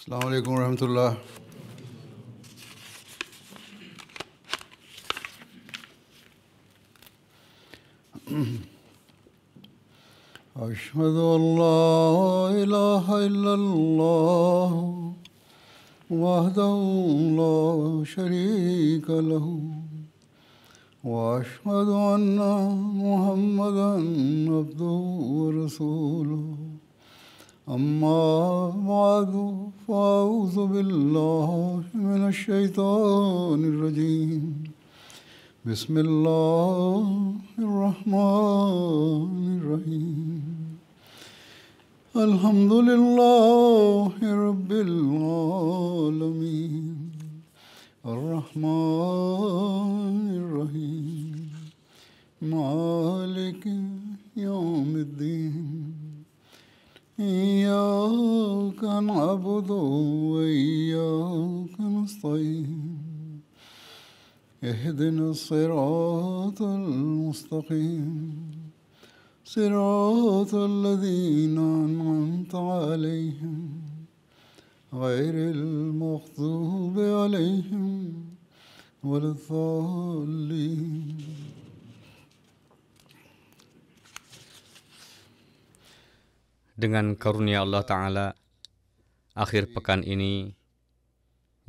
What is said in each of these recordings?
Assalamualaikum warahmatullah. أشهد أن لا إله إلا الله وحده لا شريك له وأشهد أن محمدا عبده ورسوله أما بعد فأعوذ بالله من الشيطان الرجيم بسم الله الرحمن الرحيم الحمد لله رب العالمين الرحمن الرحيم مالك يوم الدين إياك نعبد وإياك نستعين اهدنا الصراط المستقيم صراط الذين أنعمت عليهم غير المغضوب عليهم ولا الضالين. Dengan karunia Allah Ta'ala, akhir pekan ini,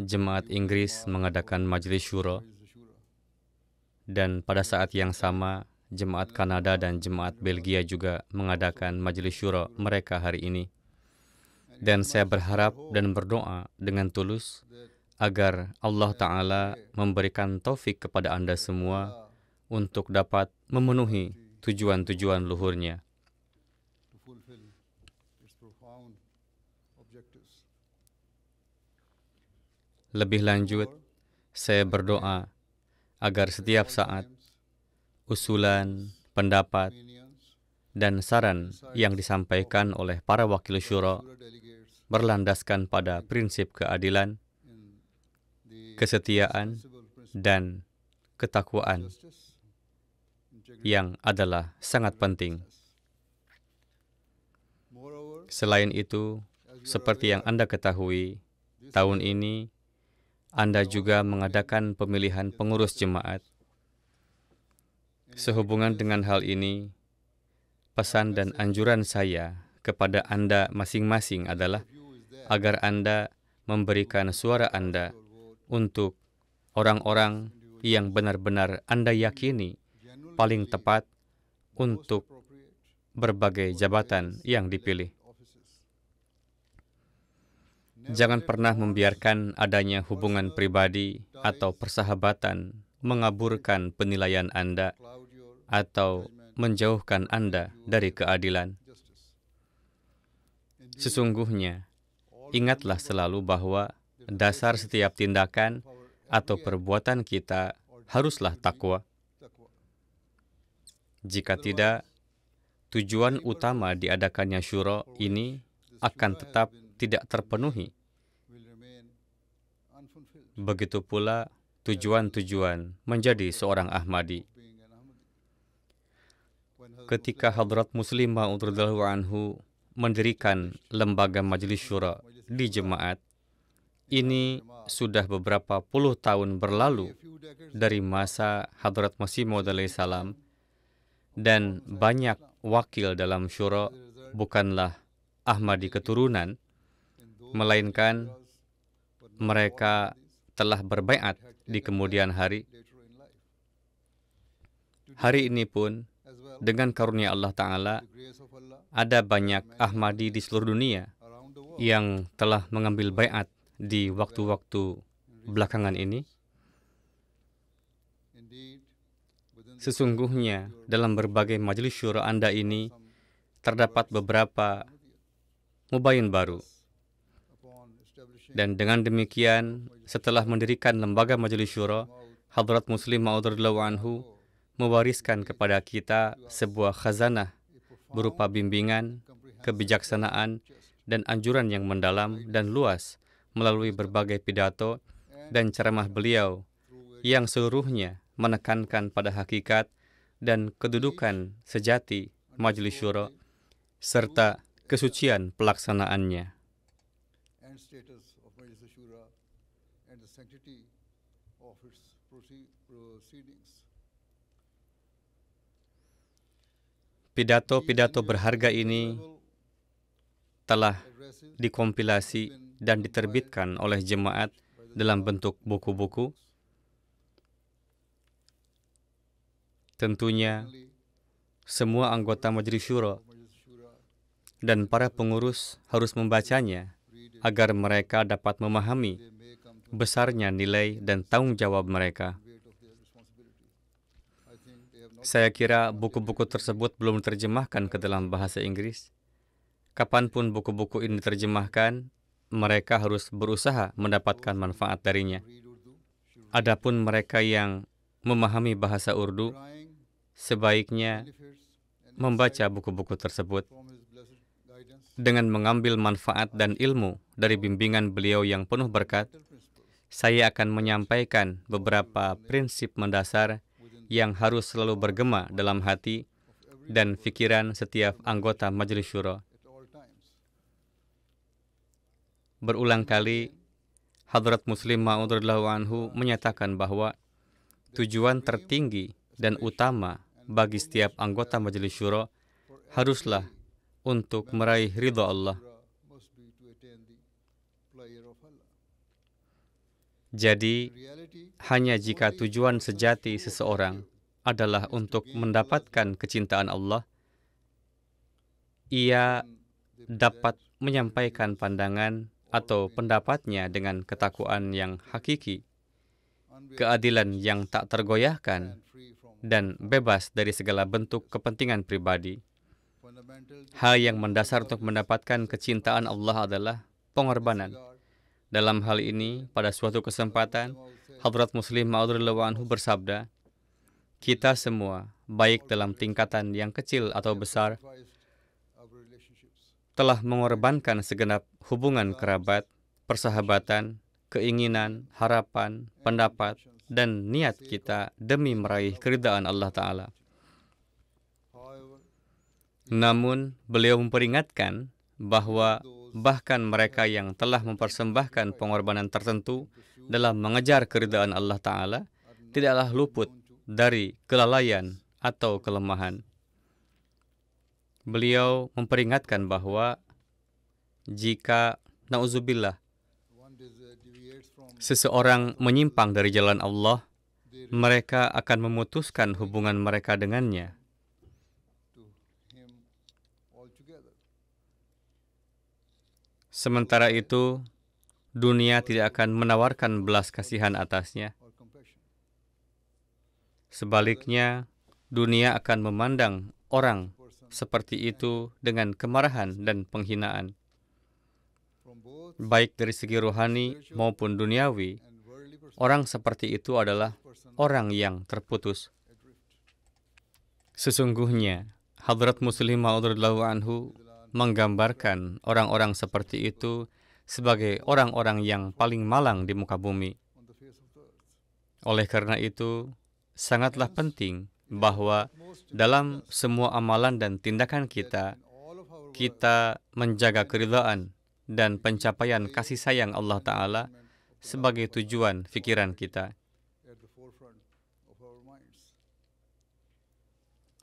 Jemaat Inggris mengadakan Majelis Syuro, dan pada saat yang sama, Jemaat Kanada dan Jemaat Belgia juga mengadakan Majelis Syuro mereka hari ini. Dan saya berharap dan berdoa dengan tulus agar Allah Ta'ala memberikan taufik kepada Anda semua untuk dapat memenuhi tujuan-tujuan luhurnya. Lebih lanjut, saya berdoa agar setiap saat usulan, pendapat, dan saran yang disampaikan oleh para wakil syuro berlandaskan pada prinsip keadilan, kesetiaan, dan ketakwaan yang adalah sangat penting. Selain itu, seperti yang Anda ketahui, tahun ini Anda juga mengadakan pemilihan pengurus jemaat. Sehubungan dengan hal ini, pesan dan anjuran saya kepada Anda masing-masing adalah agar Anda memberikan suara Anda untuk orang-orang yang benar-benar Anda yakini paling tepat untuk berbagai jabatan yang dipilih. Jangan pernah membiarkan adanya hubungan pribadi atau persahabatan mengaburkan penilaian Anda atau menjauhkan Anda dari keadilan. Sesungguhnya, ingatlah selalu bahwa dasar setiap tindakan atau perbuatan kita haruslah takwa. Jika tidak, tujuan utama diadakannya syuro ini akan tetap tidak terpenuhi. Begitu pula tujuan-tujuan menjadi seorang Ahmadi. Ketika Hadrat Muslim Ma'ud radhiyallahu anhu mendirikan lembaga Majelis Syuro di jemaat, ini sudah beberapa puluh tahun berlalu dari masa Hadrat Masih Maud alaihi salam, dan banyak wakil dalam syuro bukanlah Ahmadi keturunan, melainkan mereka telah berbaiat di kemudian hari. Hari ini pun, dengan karunia Allah Ta'ala, ada banyak Ahmadi di seluruh dunia yang telah mengambil baiat di waktu-waktu belakangan ini. Sesungguhnya, dalam berbagai majelis syuro Anda ini, terdapat beberapa mubayin baru. Dan dengan demikian, setelah mendirikan lembaga Majelis Syuro, Hadrat Muslim Ma'ud radhiyallahu anhu mewariskan kepada kita sebuah khazanah berupa bimbingan, kebijaksanaan, dan anjuran yang mendalam dan luas melalui berbagai pidato dan ceramah beliau yang seluruhnya menekankan pada hakikat dan kedudukan sejati Majelis Syuro serta kesucian pelaksanaannya. and status of Majlis Shura and the sanctity of its proceedings. Pidato-pidato berharga ini telah dikompilasi dan diterbitkan oleh jemaat dalam bentuk buku-buku. Tentunya semua anggota Majlis Syura dan para pengurus harus membacanya agar mereka dapat memahami besarnya nilai dan tanggung jawab mereka. Saya kira buku-buku tersebut belum diterjemahkan ke dalam bahasa Inggris. Kapanpun buku-buku ini diterjemahkan, mereka harus berusaha mendapatkan manfaat darinya. Adapun mereka yang memahami bahasa Urdu, sebaiknya membaca buku-buku tersebut dengan mengambil manfaat dan ilmu dari bimbingan beliau yang penuh berkat. Saya akan menyampaikan beberapa prinsip mendasar yang harus selalu bergema dalam hati dan fikiran setiap anggota Majlis Syura. Berulang kali, Hadrat Muslim Ma'ud radhiyallahu anhu menyatakan bahwa tujuan tertinggi dan utama bagi setiap anggota Majlis Syura haruslah untuk meraih ridha Allah. Jadi, hanya jika tujuan sejati seseorang adalah untuk mendapatkan kecintaan Allah, ia dapat menyampaikan pandangan atau pendapatnya dengan ketakwaan yang hakiki, keadilan yang tak tergoyahkan, dan bebas dari segala bentuk kepentingan pribadi. Hal yang mendasar untuk mendapatkan kecintaan Allah adalah pengorbanan. Dalam hal ini, pada suatu kesempatan, Hadrat Muslim Ma'ud radhiyallahu anhu bersabda, kita semua, baik dalam tingkatan yang kecil atau besar, telah mengorbankan segenap hubungan kerabat, persahabatan, keinginan, harapan, pendapat, dan niat kita demi meraih keridhaan Allah Ta'ala. Namun, beliau memperingatkan bahwa bahkan mereka yang telah mempersembahkan pengorbanan tertentu dalam mengejar keridhaan Allah Ta'ala tidaklah luput dari kelalaian atau kelemahan. Beliau memperingatkan bahwa jika, na'udzubillah, seseorang menyimpang dari jalan Allah, mereka akan memutuskan hubungan mereka dengannya. Sementara itu, dunia tidak akan menawarkan belas kasihan atasnya. Sebaliknya, dunia akan memandang orang seperti itu dengan kemarahan dan penghinaan. Baik dari segi rohani maupun duniawi, orang seperti itu adalah orang yang terputus. Sesungguhnya, Hadrat Muslim Ma'ud radhiyallahu anhu menggambarkan orang-orang seperti itu sebagai orang-orang yang paling malang di muka bumi. Oleh karena itu, sangatlah penting bahwa dalam semua amalan dan tindakan kita, kita menjaga keridhaan dan pencapaian kasih sayang Allah Ta'ala sebagai tujuan fikiran kita.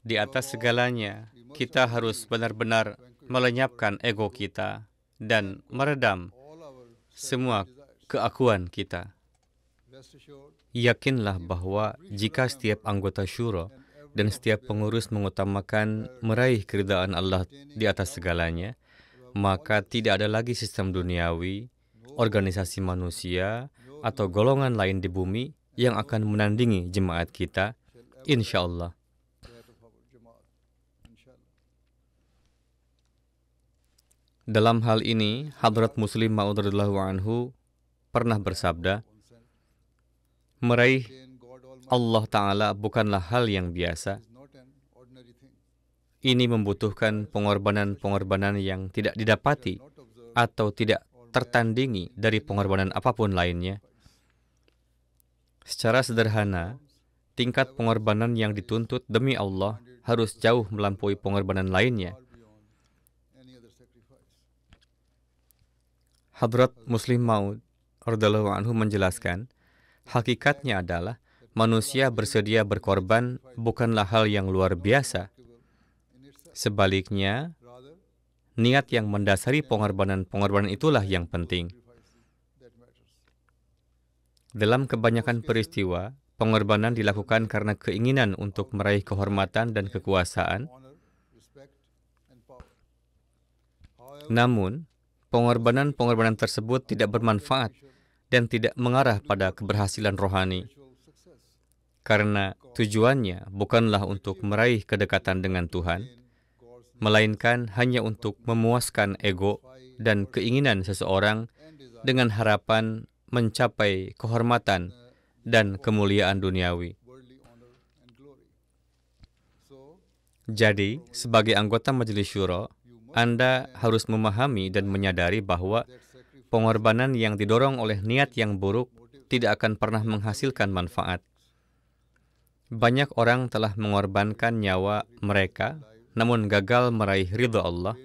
Di atas segalanya, kita harus benar-benar melenyapkan ego kita dan meredam semua keakuan kita. Yakinlah bahwa jika setiap anggota syura dan setiap pengurus mengutamakan meraih keridhaan Allah di atas segalanya, maka tidak ada lagi sistem duniawi, organisasi manusia, atau golongan lain di bumi yang akan menandingi jemaat kita, insya Allah. Dalam hal ini, Hadrat Muslim Ma'ud radhiyallahu anhu pernah bersabda, meraih Allah Ta'ala bukanlah hal yang biasa. Ini membutuhkan pengorbanan-pengorbanan yang tidak didapati atau tidak tertandingi dari pengorbanan apapun lainnya. Secara sederhana, tingkat pengorbanan yang dituntut demi Allah harus jauh melampaui pengorbanan lainnya. Hadrat Muslim Maud radhiyallahu anhu menjelaskan, hakikatnya adalah manusia bersedia berkorban bukanlah hal yang luar biasa. Sebaliknya, niat yang mendasari pengorbanan itulah yang penting. Dalam kebanyakan peristiwa, pengorbanan dilakukan karena keinginan untuk meraih kehormatan dan kekuasaan. Namun, pengorbanan tersebut tidak bermanfaat dan tidak mengarah pada keberhasilan rohani. Karena tujuannya bukanlah untuk meraih kedekatan dengan Tuhan, melainkan hanya untuk memuaskan ego dan keinginan seseorang dengan harapan mencapai kehormatan dan kemuliaan duniawi. Jadi, sebagai anggota Majelis Syuro, Anda harus memahami dan menyadari bahwa pengorbanan yang didorong oleh niat yang buruk tidak akan pernah menghasilkan manfaat. Banyak orang telah mengorbankan nyawa mereka, namun gagal meraih ridha Allah.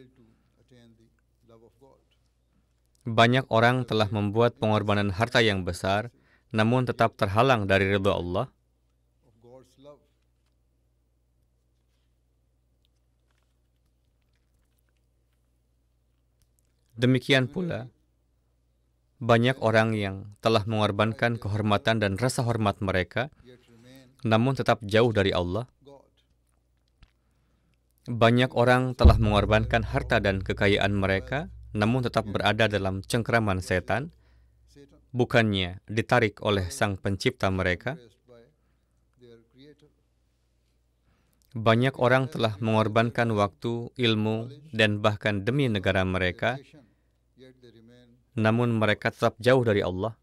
Banyak orang telah membuat pengorbanan harta yang besar, namun tetap terhalang dari ridha Allah. Demikian pula, banyak orang yang telah mengorbankan kehormatan dan rasa hormat mereka, namun tetap jauh dari Allah. Banyak orang telah mengorbankan harta dan kekayaan mereka, namun tetap berada dalam cengkeraman setan, bukannya ditarik oleh Sang Pencipta mereka. Banyak orang telah mengorbankan waktu, ilmu, dan bahkan demi negara mereka, namun mereka tetap jauh dari Allah.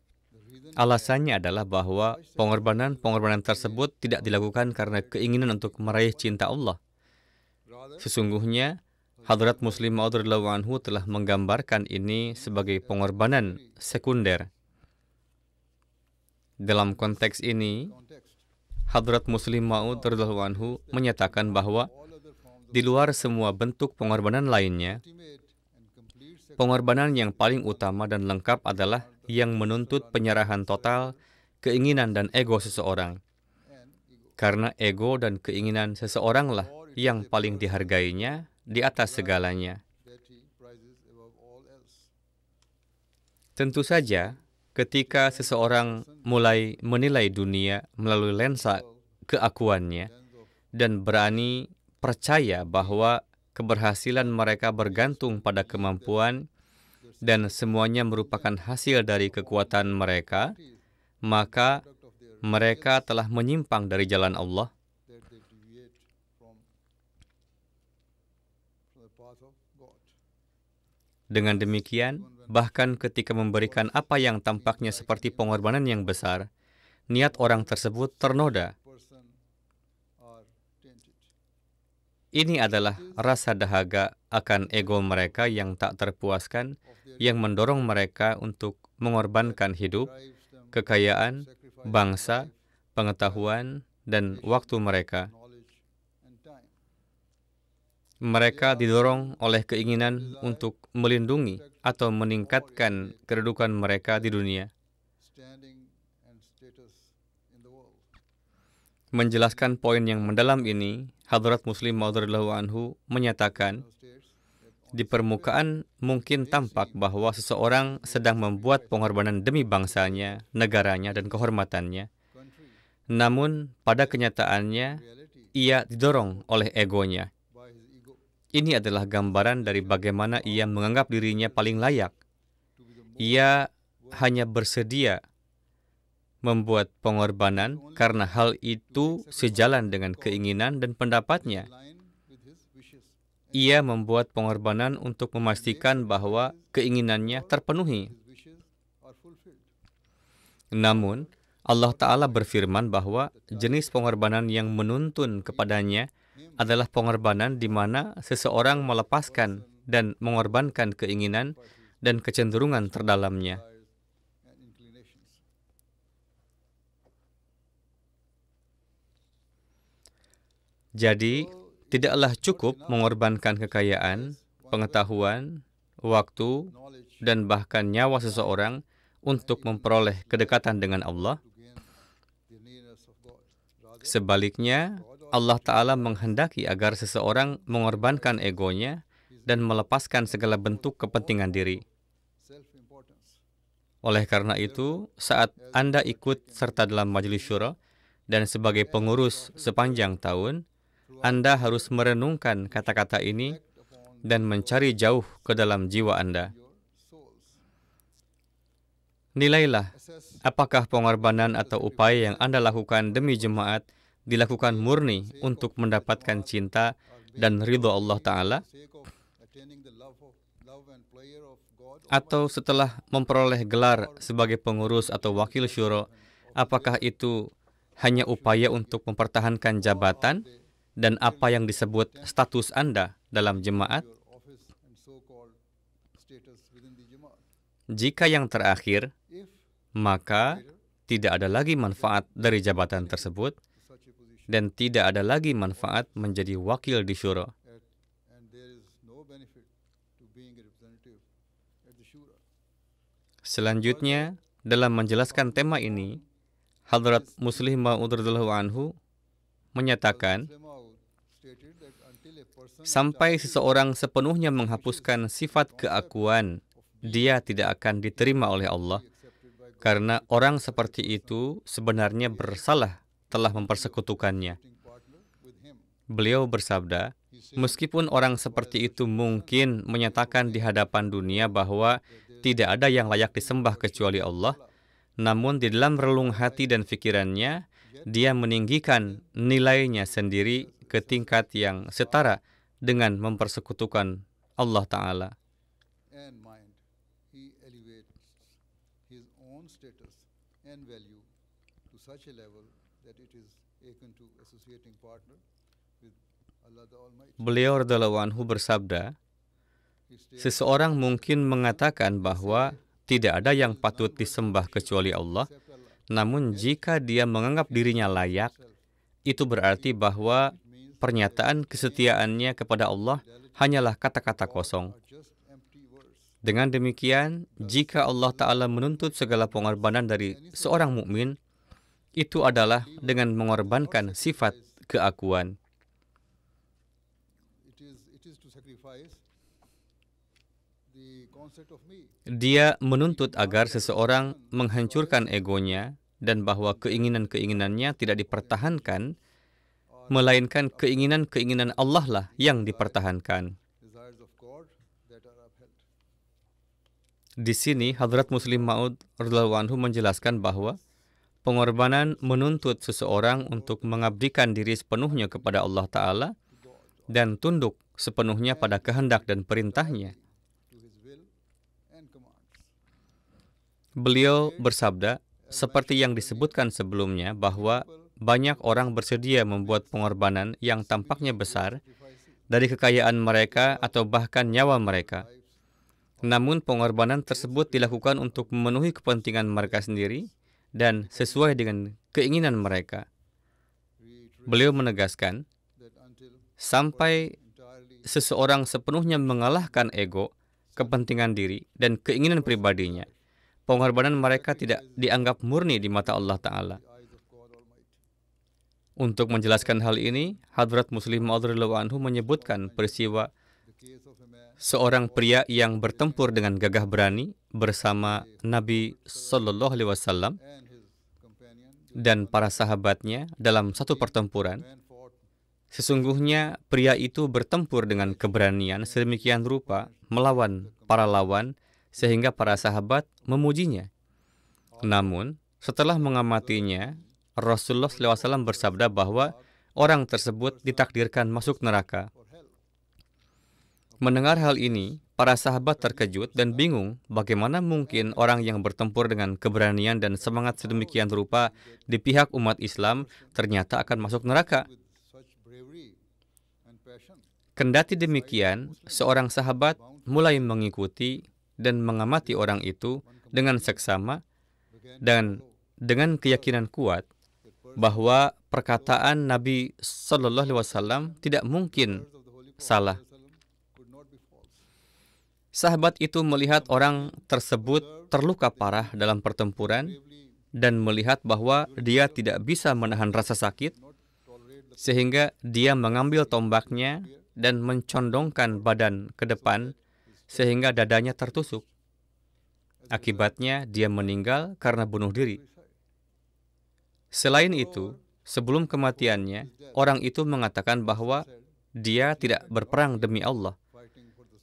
Alasannya adalah bahwa pengorbanan tersebut tidak dilakukan karena keinginan untuk meraih cinta Allah. Sesungguhnya, Hadrat Muslim Maud radhiyallahu anhu telah menggambarkan ini sebagai pengorbanan sekunder. Dalam konteks ini, Hadrat Muslim Maud radhiyallahu anhu menyatakan bahwa di luar semua bentuk pengorbanan lainnya, pengorbanan yang paling utama dan lengkap adalah yang menuntut penyerahan total keinginan dan ego seseorang. Karena ego dan keinginan seseoranglah yang paling dihargainya di atas segalanya. Tentu saja, ketika seseorang mulai menilai dunia melalui lensa keakuannya dan berani percaya bahwa keberhasilan mereka bergantung pada kemampuan dan semuanya merupakan hasil dari kekuatan mereka, maka mereka telah menyimpang dari jalan Allah. Dengan demikian, bahkan ketika memberikan apa yang tampaknya seperti pengorbanan yang besar, niat orang tersebut ternoda. Ini adalah rasa dahaga akan ego mereka yang tak terpuaskan, yang mendorong mereka untuk mengorbankan hidup, kekayaan, bangsa, pengetahuan, dan waktu mereka. Mereka didorong oleh keinginan untuk melindungi atau meningkatkan kedudukan mereka di dunia. Menjelaskan poin yang mendalam ini, Hadrat Muslim Maud radhiyallahu anhu menyatakan, di permukaan mungkin tampak bahwa seseorang sedang membuat pengorbanan demi bangsanya, negaranya, dan kehormatannya. Namun, pada kenyataannya, ia didorong oleh egonya. Ini adalah gambaran dari bagaimana ia menganggap dirinya paling layak. Ia hanya bersedia membuat pengorbanan karena hal itu sejalan dengan keinginan dan pendapatnya. Ia membuat pengorbanan untuk memastikan bahwa keinginannya terpenuhi. Namun, Allah Ta'ala berfirman bahwa jenis pengorbanan yang menuntun kepadanya adalah pengorbanan di mana seseorang melepaskan dan mengorbankan keinginan dan kecenderungan terdalamnya. Jadi, tidaklah cukup mengorbankan kekayaan, pengetahuan, waktu, knowledge dan bahkan nyawa seseorang untuk memperoleh kedekatan dengan Allah. to gain the nearness of God. Rather, Sebaliknya, Allah Ta'ala menghendaki agar seseorang mengorbankan egonya dan melepaskan segala bentuk kepentingan diri. self-importance. Oleh karena itu, saat Anda ikut serta dalam majelis syura dan sebagai pengurus sepanjang tahun, Anda harus merenungkan kata-kata ini Upon dan mencari jauh ke dalam jiwa Anda. your souls. Nilailah Assess apakah pengorbanan atau upaya yang Anda lakukan demi jemaat dilakukan murni untuk mendapatkan cinta dan ridho Allah Ta'ala, the sake of attaining the love and pleasure of God, atau setelah memperoleh gelar sebagai pengurus atau wakil syuro, apakah itu hanya upaya untuk mempertahankan jabatan dan apa yang disebut status Anda dalam jemaat? your office and so-called status within the Jamaat. Jika yang terakhir, If maka tidak ada lagi manfaat dari jabatan tersebut such a position dan tidak ada lagi manfaat menjadi wakil di syuro. and there is no benefit to being a representative at the Shura. Selanjutnya, dalam menjelaskan tema ini, Hadrat Muslih Ma'ud radhiyallahu anhu menyatakan, Muslim Maud stated that until a person sampai seseorang sepenuhnya menghapuskan sifat keakuan, dia tidak akan diterima oleh Allah, accepted by God, karena orang seperti itu sebenarnya bersalah telah mempersekutukannya. partner with him. Beliau bersabda, meskipun orang seperti itu mungkin menyatakan di hadapan dunia bahwa tidak ada yang layak disembah kecuali Allah, namun di dalam relung hati dan pikirannya, dia meninggikan nilainya sendiri ke tingkat yang setara dengan mempersekutukan Allah Ta'ala. And mind, he elevates his own status and value to such a level that it is akin to associating partner with Allah the Almighty. Beliau radhiyallahu anhu bersabda, He states seseorang mungkin mengatakan bahwa tidak ada yang patut disembah kecuali Allah, except Allah. namun jika dia menganggap dirinya layak, itu berarti bahwa pernyataan kesetiaannya kepada Allah hanyalah kata-kata kosong. Are just empty words. Dengan demikian, jika Allah Ta'ala menuntut segala pengorbanan dari seorang mukmin, itu adalah dengan mengorbankan sifat keakuan. It is to sacrifice the concept of me. Dia menuntut agar seseorang menghancurkan egonya dan bahwa keinginan-keinginannya tidak dipertahankan, melainkan keinginan-keinginan Allah lah yang dipertahankan. Desires of God that are upheld. Di sini, Hadrat Muslim Ma'ud radhiyallahu anhu menjelaskan bahwa pengorbanan menuntut seseorang untuk mengabdikan diri sepenuhnya kepada Allah Ta'ala dan tunduk sepenuhnya pada kehendak dan perintahnya. To his will and commands. Beliau bersabda, seperti yang disebutkan sebelumnya, bahwa banyak orang bersedia membuat pengorbanan yang tampaknya besar dari kekayaan mereka atau bahkan nyawa mereka. Namun pengorbanan tersebut dilakukan untuk memenuhi kepentingan mereka sendiri dan sesuai dengan keinginan mereka. Beliau menegaskan, That until sampai entirely seseorang sepenuhnya mengalahkan ego, kepentingan diri, dan keinginan pribadinya, pengorbanan mereka tidak dianggap murni di mata Allah Ta'ala. eyes of God Almighty. Untuk menjelaskan hal ini, Hadrat Muslim Ma'ud radhiyallahu anhu menyebutkan peristiwa The case of a man seorang pria yang bertempur dengan gagah berani bersama Nabi Sallallahu Alaihi Wasallam and his companion dan para sahabatnya dalam satu pertempuran. man fought Sesungguhnya pria itu bertempur dengan keberanian sedemikian rupa melawan para lawan sehingga para sahabat memujinya. Namun, setelah mengamatinya, Rasulullah SAW bersabda bahwa orang tersebut ditakdirkan masuk neraka. for hell. Mendengar hal ini, para sahabat terkejut dan bingung bagaimana mungkin orang yang bertempur dengan keberanian dan semangat sedemikian rupa di pihak umat Islam ternyata akan masuk neraka. With such bravery and passion, Kendati demikian, seorang sahabat mulai mengikuti dan mengamati orang itu dengan seksama dan dengan keyakinan kuat bahwa perkataan Nabi Sallallahu Alaihi Wasallam tidak mungkin of the Holy Prophet salah. could not be false. Sahabat itu melihat orang tersebut terluka parah dalam pertempuran dan melihat bahwa dia tidak bisa menahan rasa sakit, sehingga dia mengambil tombaknya dan mencondongkan badan ke depan sehingga dadanya tertusuk. Akibatnya dia meninggal karena bunuh diri. Selain itu, sebelum kematiannya, orang itu mengatakan bahwa dia tidak berperang demi Allah.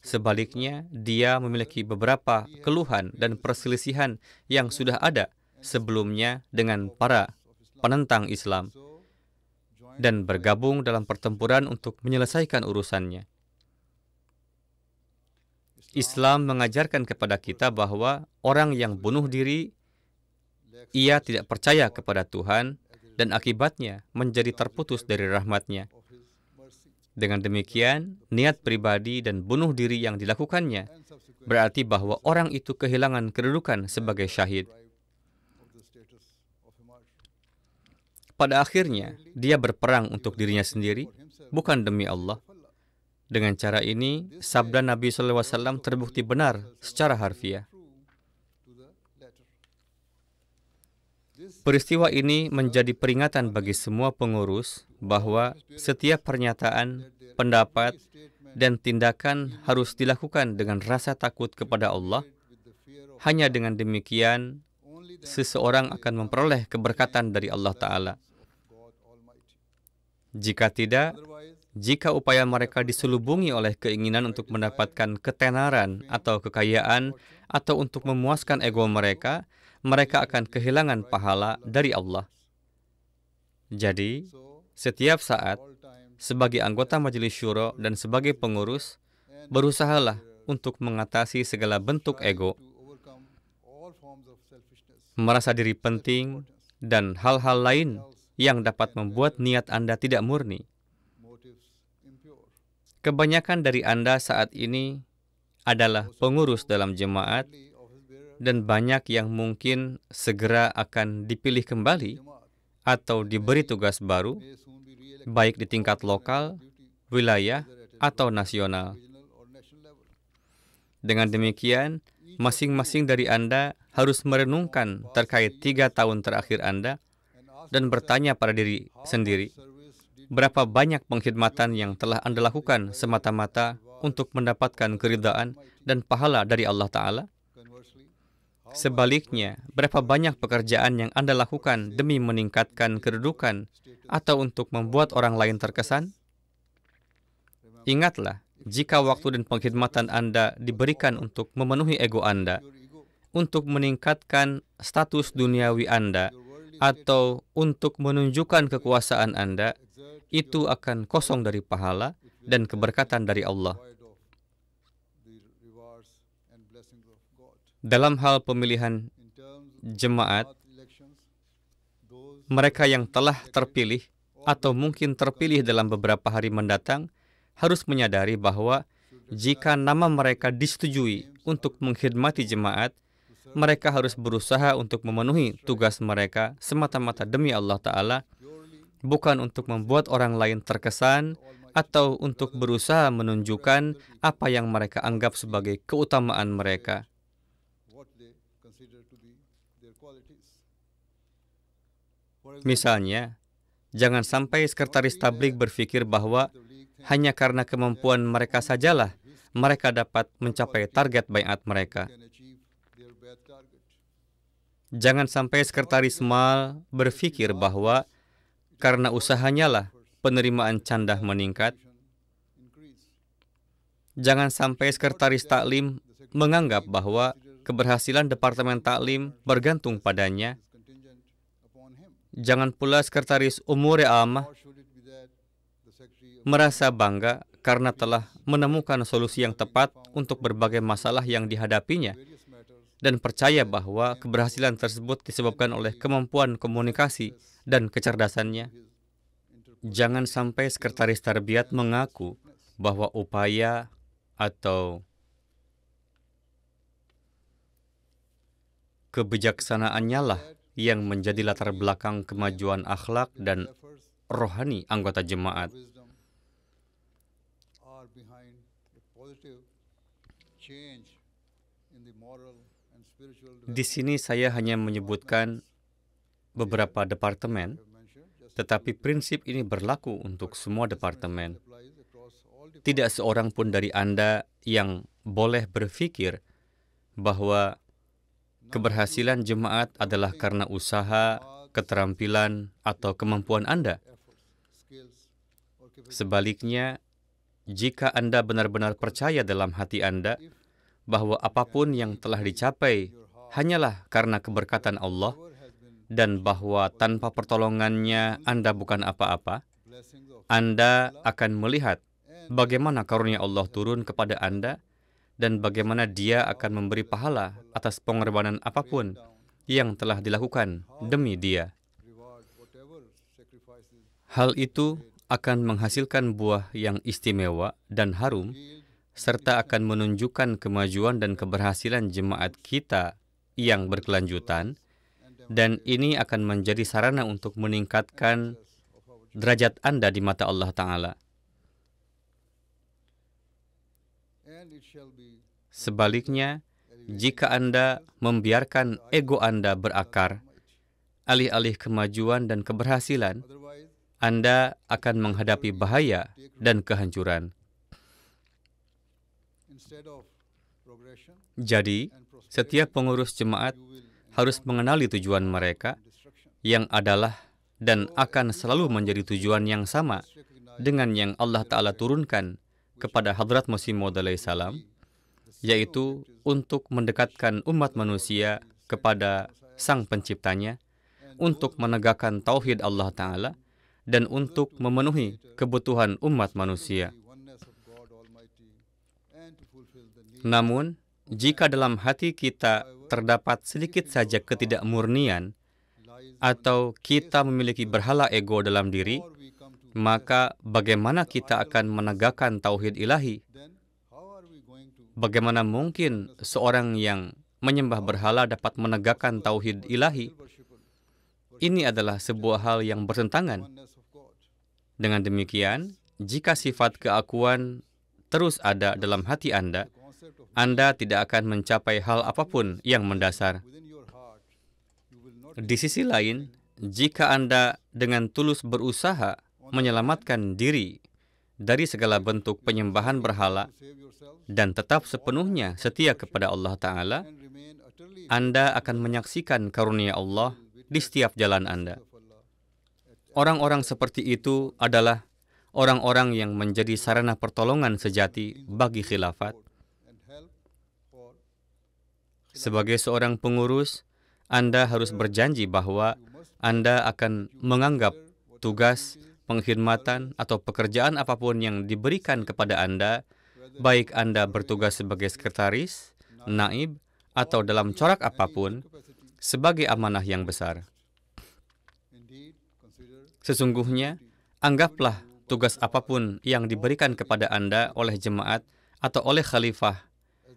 Sebaliknya, dia memiliki beberapa keluhan dan perselisihan yang sudah ada sebelumnya dengan para penentang Islam dan bergabung dalam pertempuran untuk menyelesaikan urusannya. Islam mengajarkan kepada kita bahwa orang yang bunuh diri, ia tidak percaya kepada Tuhan dan akibatnya menjadi terputus dari rahmat-Nya. Dengan demikian, niat pribadi dan bunuh diri yang dilakukannya berarti bahwa orang itu kehilangan kedudukan sebagai syahid. Pada akhirnya, dia berperang untuk dirinya sendiri, bukan demi Allah. Dengan cara ini, sabda Nabi SAW terbukti benar secara harfiah. Peristiwa ini menjadi peringatan bagi semua pengurus bahwa setiap pernyataan, pendapat, dan tindakan harus dilakukan dengan rasa takut kepada Allah. Hanya dengan demikian, seseorang akan memperoleh keberkatan dari Allah Ta'ala. Jika tidak, jika upaya mereka diselubungi oleh keinginan untuk mendapatkan ketenaran atau kekayaan, atau untuk memuaskan ego mereka, mereka akan kehilangan pahala dari Allah. Jadi, setiap saat, sebagai anggota Majelis Syuro dan sebagai pengurus, berusahalah untuk mengatasi segala bentuk ego, merasa diri penting, dan hal-hal lain yang dapat membuat niat Anda tidak murni. Kebanyakan dari Anda saat ini adalah pengurus dalam jemaat, dan banyak yang mungkin segera akan dipilih kembali atau diberi tugas baru, baik di tingkat lokal, wilayah, atau nasional. Dengan demikian, masing-masing dari Anda harus merenungkan terkait 3 tahun terakhir Anda dan bertanya pada diri sendiri, berapa banyak pengkhidmatan yang telah Anda lakukan semata-mata untuk mendapatkan keridhaan dan pahala dari Allah Ta'ala? Sebaliknya, berapa banyak pekerjaan yang Anda lakukan demi meningkatkan kedudukan atau untuk membuat orang lain terkesan? Ingatlah, jika waktu dan pengkhidmatan Anda diberikan untuk memenuhi ego Anda, untuk meningkatkan status duniawi Anda, atau untuk menunjukkan kekuasaan Anda, itu akan kosong dari pahala dan keberkatan dari Allah. Dalam hal pemilihan jemaat, mereka yang telah terpilih atau mungkin terpilih dalam beberapa hari mendatang harus menyadari bahwa jika nama mereka disetujui untuk mengkhidmati jemaat, mereka harus berusaha untuk memenuhi tugas mereka semata-mata demi Allah Ta'ala, bukan untuk membuat orang lain terkesan atau untuk berusaha menunjukkan apa yang mereka anggap sebagai keutamaan mereka. Misalnya, jangan sampai sekretaris tabligh berpikir bahwa hanya karena kemampuan mereka sajalah mereka dapat mencapai target baiat mereka. Jangan sampai sekretaris mal berpikir bahwa karena usahanya lah penerimaan candah meningkat. Jangan sampai sekretaris taklim menganggap bahwa keberhasilan departemen taklim bergantung padanya. Jangan pula sekretaris umur amah merasa bangga karena telah menemukan solusi yang tepat untuk berbagai masalah yang dihadapinya dan percaya bahwa keberhasilan tersebut disebabkan oleh kemampuan komunikasi dan kecerdasannya. Jangan sampai sekretaris tarbiyat mengaku bahwa upaya atau kebijaksanaannya lah yang menjadi latar belakang kemajuan akhlak dan rohani anggota jemaat. change in the moral and spiritual Di sini saya hanya menyebutkan beberapa departemen, tetapi prinsip ini berlaku untuk semua departemen. applies across all Tidak seorang pun dari Anda yang boleh berpikir bahwa keberhasilan jemaat adalah karena usaha, keterampilan, atau kemampuan Anda. efforts, skills, or capabilities. Sebaliknya, jika Anda benar-benar percaya dalam hati Anda bahwa apapun yang telah dicapai hanyalah karena keberkatan Allah dan bahwa tanpa pertolongannya Anda bukan apa-apa, Blessings of Anda akan melihat bagaimana karunia Allah turun kepada Anda dan bagaimana Dia akan memberi pahala atas pengorbanan apapun yang telah dilakukan demi Dia. reward, whatever sacrifices Hal itu akan menghasilkan buah yang istimewa dan harum, serta akan menunjukkan kemajuan dan keberhasilan jemaat kita yang berkelanjutan, dan ini akan menjadi sarana untuk meningkatkan derajat Anda di mata Allah Ta'ala. and it shall be Sebaliknya, jika Anda membiarkan ego Anda berakar, alih-alih kemajuan dan keberhasilan, otherwise Anda akan menghadapi bahaya dan kehancuran. instead of progression Jadi, and prosperity setiap pengurus jemaat you will harus mengenali tujuan mereka destruction. yang adalah dan akan selalu menjadi tujuan yang sama dengan yang Allah Ta'ala turunkan kepada Hadrat Masih Maud alaihi salam, yaitu untuk mendekatkan umat manusia kepada Sang Penciptanya, untuk menegakkan tauhid Allah Ta'ala, dan untuk memenuhi kebutuhan umat manusia. The oneness of God Almighty and to fulfill the need Namun, jika dalam hati kita terdapat sedikit saja ketidakmurnian, lies atau kita memiliki berhala ego dalam diri, or we come to maka bagaimana kita akan menegakkan tauhid ilahi? then how are we going to Bagaimana mungkin seorang yang menyembah berhala dapat menegakkan tauhid ilahi? worshipper Ini adalah sebuah hal yang bertentangan. oneness of God? Dengan demikian, jika sifat keakuan terus ada dalam hati Anda, The concept of Anda tidak akan mencapai hal apapun yang mendasar. within your heart, you will not Di sisi lain, jika Anda dengan tulus berusaha menyelamatkan diri dari segala bentuk penyembahan berhala save yourself dan tetap sepenuhnya setia kepada Allah Ta'ala, and remain utterly Anda akan menyaksikan karunia Allah di setiap jalan Anda. of Allah Orang-orang seperti itu adalah orang-orang yang menjadi sarana pertolongan sejati bagi khilafat. and help for Sebagai seorang pengurus, Anda harus berjanji bahwa Anda akan menganggap tugas, pengkhidmatan, atau pekerjaan apapun yang diberikan kepada Anda, baik Anda bertugas sebagai sekretaris, naib, atau dalam corak apapun, sebagai amanah yang besar. indeed consider Sesungguhnya, anggaplah tugas apapun yang diberikan kepada Anda oleh jemaat atau oleh khalifah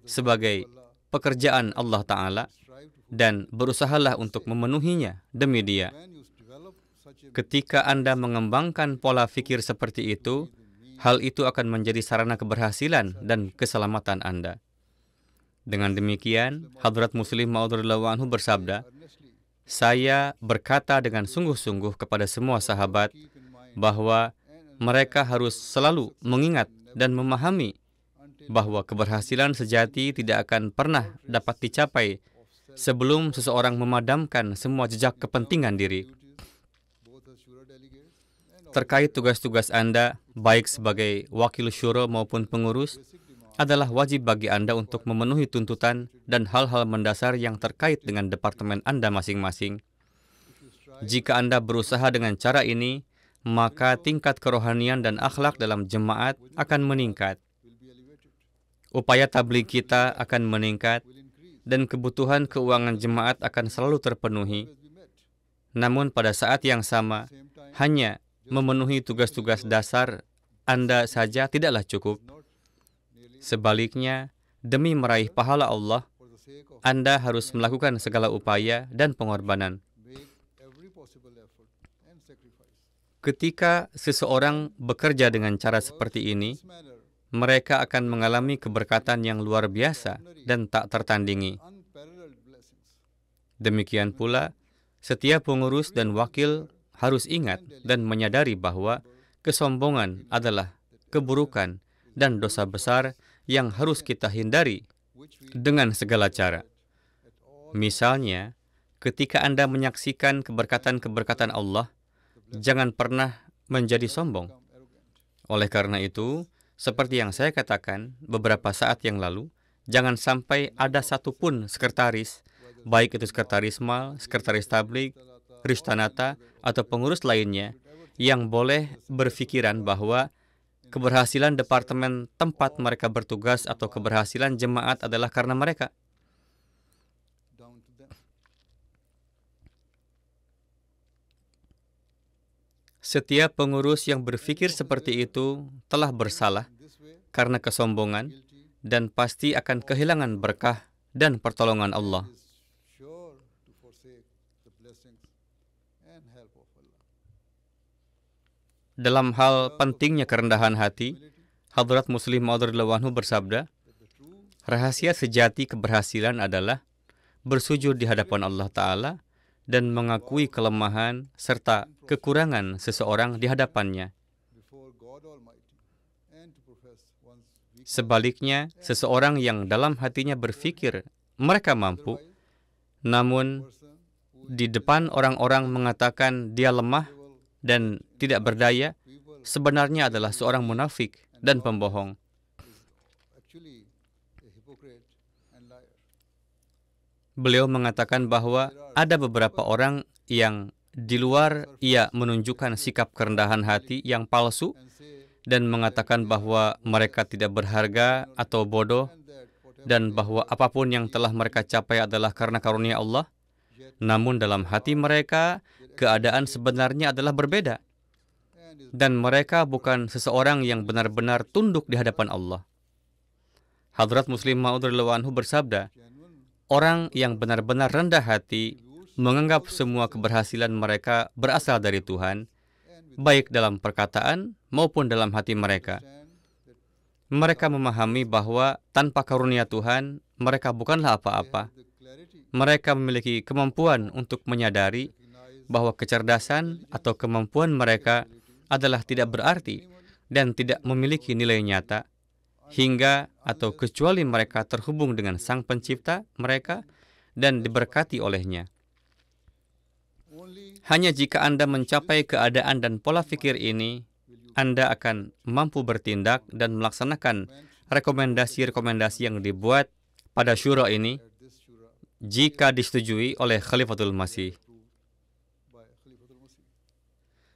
sebagai pekerjaan Allah Ta'ala, strive to dan berusahalah untuk memenuhinya demi Dia. when you develop such a Ketika Anda mengembangkan pola pikir seperti itu, hal itu akan menjadi sarana keberhasilan dan keselamatan Anda. Dengan demikian, Hadrat Muslim Maud radhiyallahu anhu bersabda, earnestly saya berkata dengan sungguh-sungguh kepada semua sahabat keep in mind bahwa mereka harus selalu mengingat dan memahami bahwa keberhasilan sejati tidak akan pernah dapat dicapai sebelum seseorang memadamkan semua jejak kepentingan diri. both as shura delegates and Terkait tugas-tugas Anda, baik sebagai wakil syuro maupun pengurus, adalah wajib bagi Anda untuk memenuhi tuntutan dan hal-hal mendasar yang terkait dengan departemen Anda masing-masing. Jika Anda berusaha dengan cara ini, maka tingkat kerohanian dan akhlak dalam jemaat akan meningkat. will be elevated, Upaya tabligh kita akan meningkat, will increase, dan kebutuhan keuangan jemaat akan selalu terpenuhi. always be met. Namun pada saat yang sama, Same time, hanya memenuhi tugas-tugas dasar Anda saja tidaklah cukup. not nearly Sebaliknya, demi meraih pahala Allah, for the sake of Anda harus melakukan segala upaya dan pengorbanan. make every possible effort and sacrifice. Ketika seseorang bekerja dengan cara seperti ini, This manner mereka akan mengalami keberkatan yang luar biasa dan tak tertandingi. unparalleled blessings. Demikian pula, setiap pengurus dan wakil harus ingat dan menyadari bahwa kesombongan adalah keburukan dan dosa besar yang harus kita hindari dengan segala cara. Misalnya, ketika Anda menyaksikan keberkatan-keberkatan Allah, jangan pernah menjadi sombong. Oleh karena itu, seperti yang saya katakan beberapa saat yang lalu, jangan sampai ada satupun sekretaris, baik itu sekretaris mal, sekretaris tablik, ristanata, atau pengurus lainnya, yang boleh berpikiran bahwa keberhasilan departemen tempat mereka bertugas atau keberhasilan jemaat adalah karena mereka. Down to them. Setiap pengurus yang berpikir seperti itu telah bersalah karena kesombongan dan pasti akan kehilangan berkah dan pertolongan Allah. Is sure to forsake the blessings and help of Allah. Dalam hal pentingnya kerendahan hati, Hadrat Muslim Maud radhiyallahu anhu bersabda, rahasia sejati keberhasilan adalah bersujud di hadapan Allah Ta'ala dan mengakui kelemahan serta kekurangan seseorang di hadapannya. Before God Almighty and to profess one's weakness. Sebaliknya, seseorang yang dalam hatinya berpikir mereka mampu, namun Person who di depan orang-orang mengatakan dia lemah dan tidak berdaya, sebenarnya adalah seorang munafik dan pembohong. is actually a hypocrite and liar. Beliau mengatakan bahwa ada beberapa orang yang di luar ia menunjukkan sikap kerendahan hati yang palsu And say dan mengatakan bahwa mereka tidak berharga atau bodoh that whatever dan bahwa apapun yang telah mereka capai adalah karena karunia Allah. Namun dalam hati mereka, keadaan sebenarnya adalah berbeda. and is Dan mereka bukan seseorang yang benar-benar tunduk di hadapan Allah. Hadrat Muslim Maud radhiyallahu anhu bersabda, genuine orang yang benar-benar rendah hati menganggap semua keberhasilan mereka berasal dari Tuhan, baik dalam perkataan maupun dalam hati mereka. stand that Mereka memahami bahwa tanpa karunia Tuhan, mereka bukanlah apa-apa. the clarity Mereka memiliki kemampuan untuk menyadari bahwa kecerdasan atau kemampuan mereka adalah tidak berarti dan tidak memiliki nilai nyata, hingga atau kecuali mereka terhubung dengan Sang Pencipta mereka dan diberkati olehnya. only Hanya jika Anda mencapai keadaan dan pola pikir ini, Anda akan mampu bertindak dan melaksanakan rekomendasi-rekomendasi yang dibuat pada syura ini at this shura jika disetujui oleh Khalifatul Masih. by Khalifatul Masih.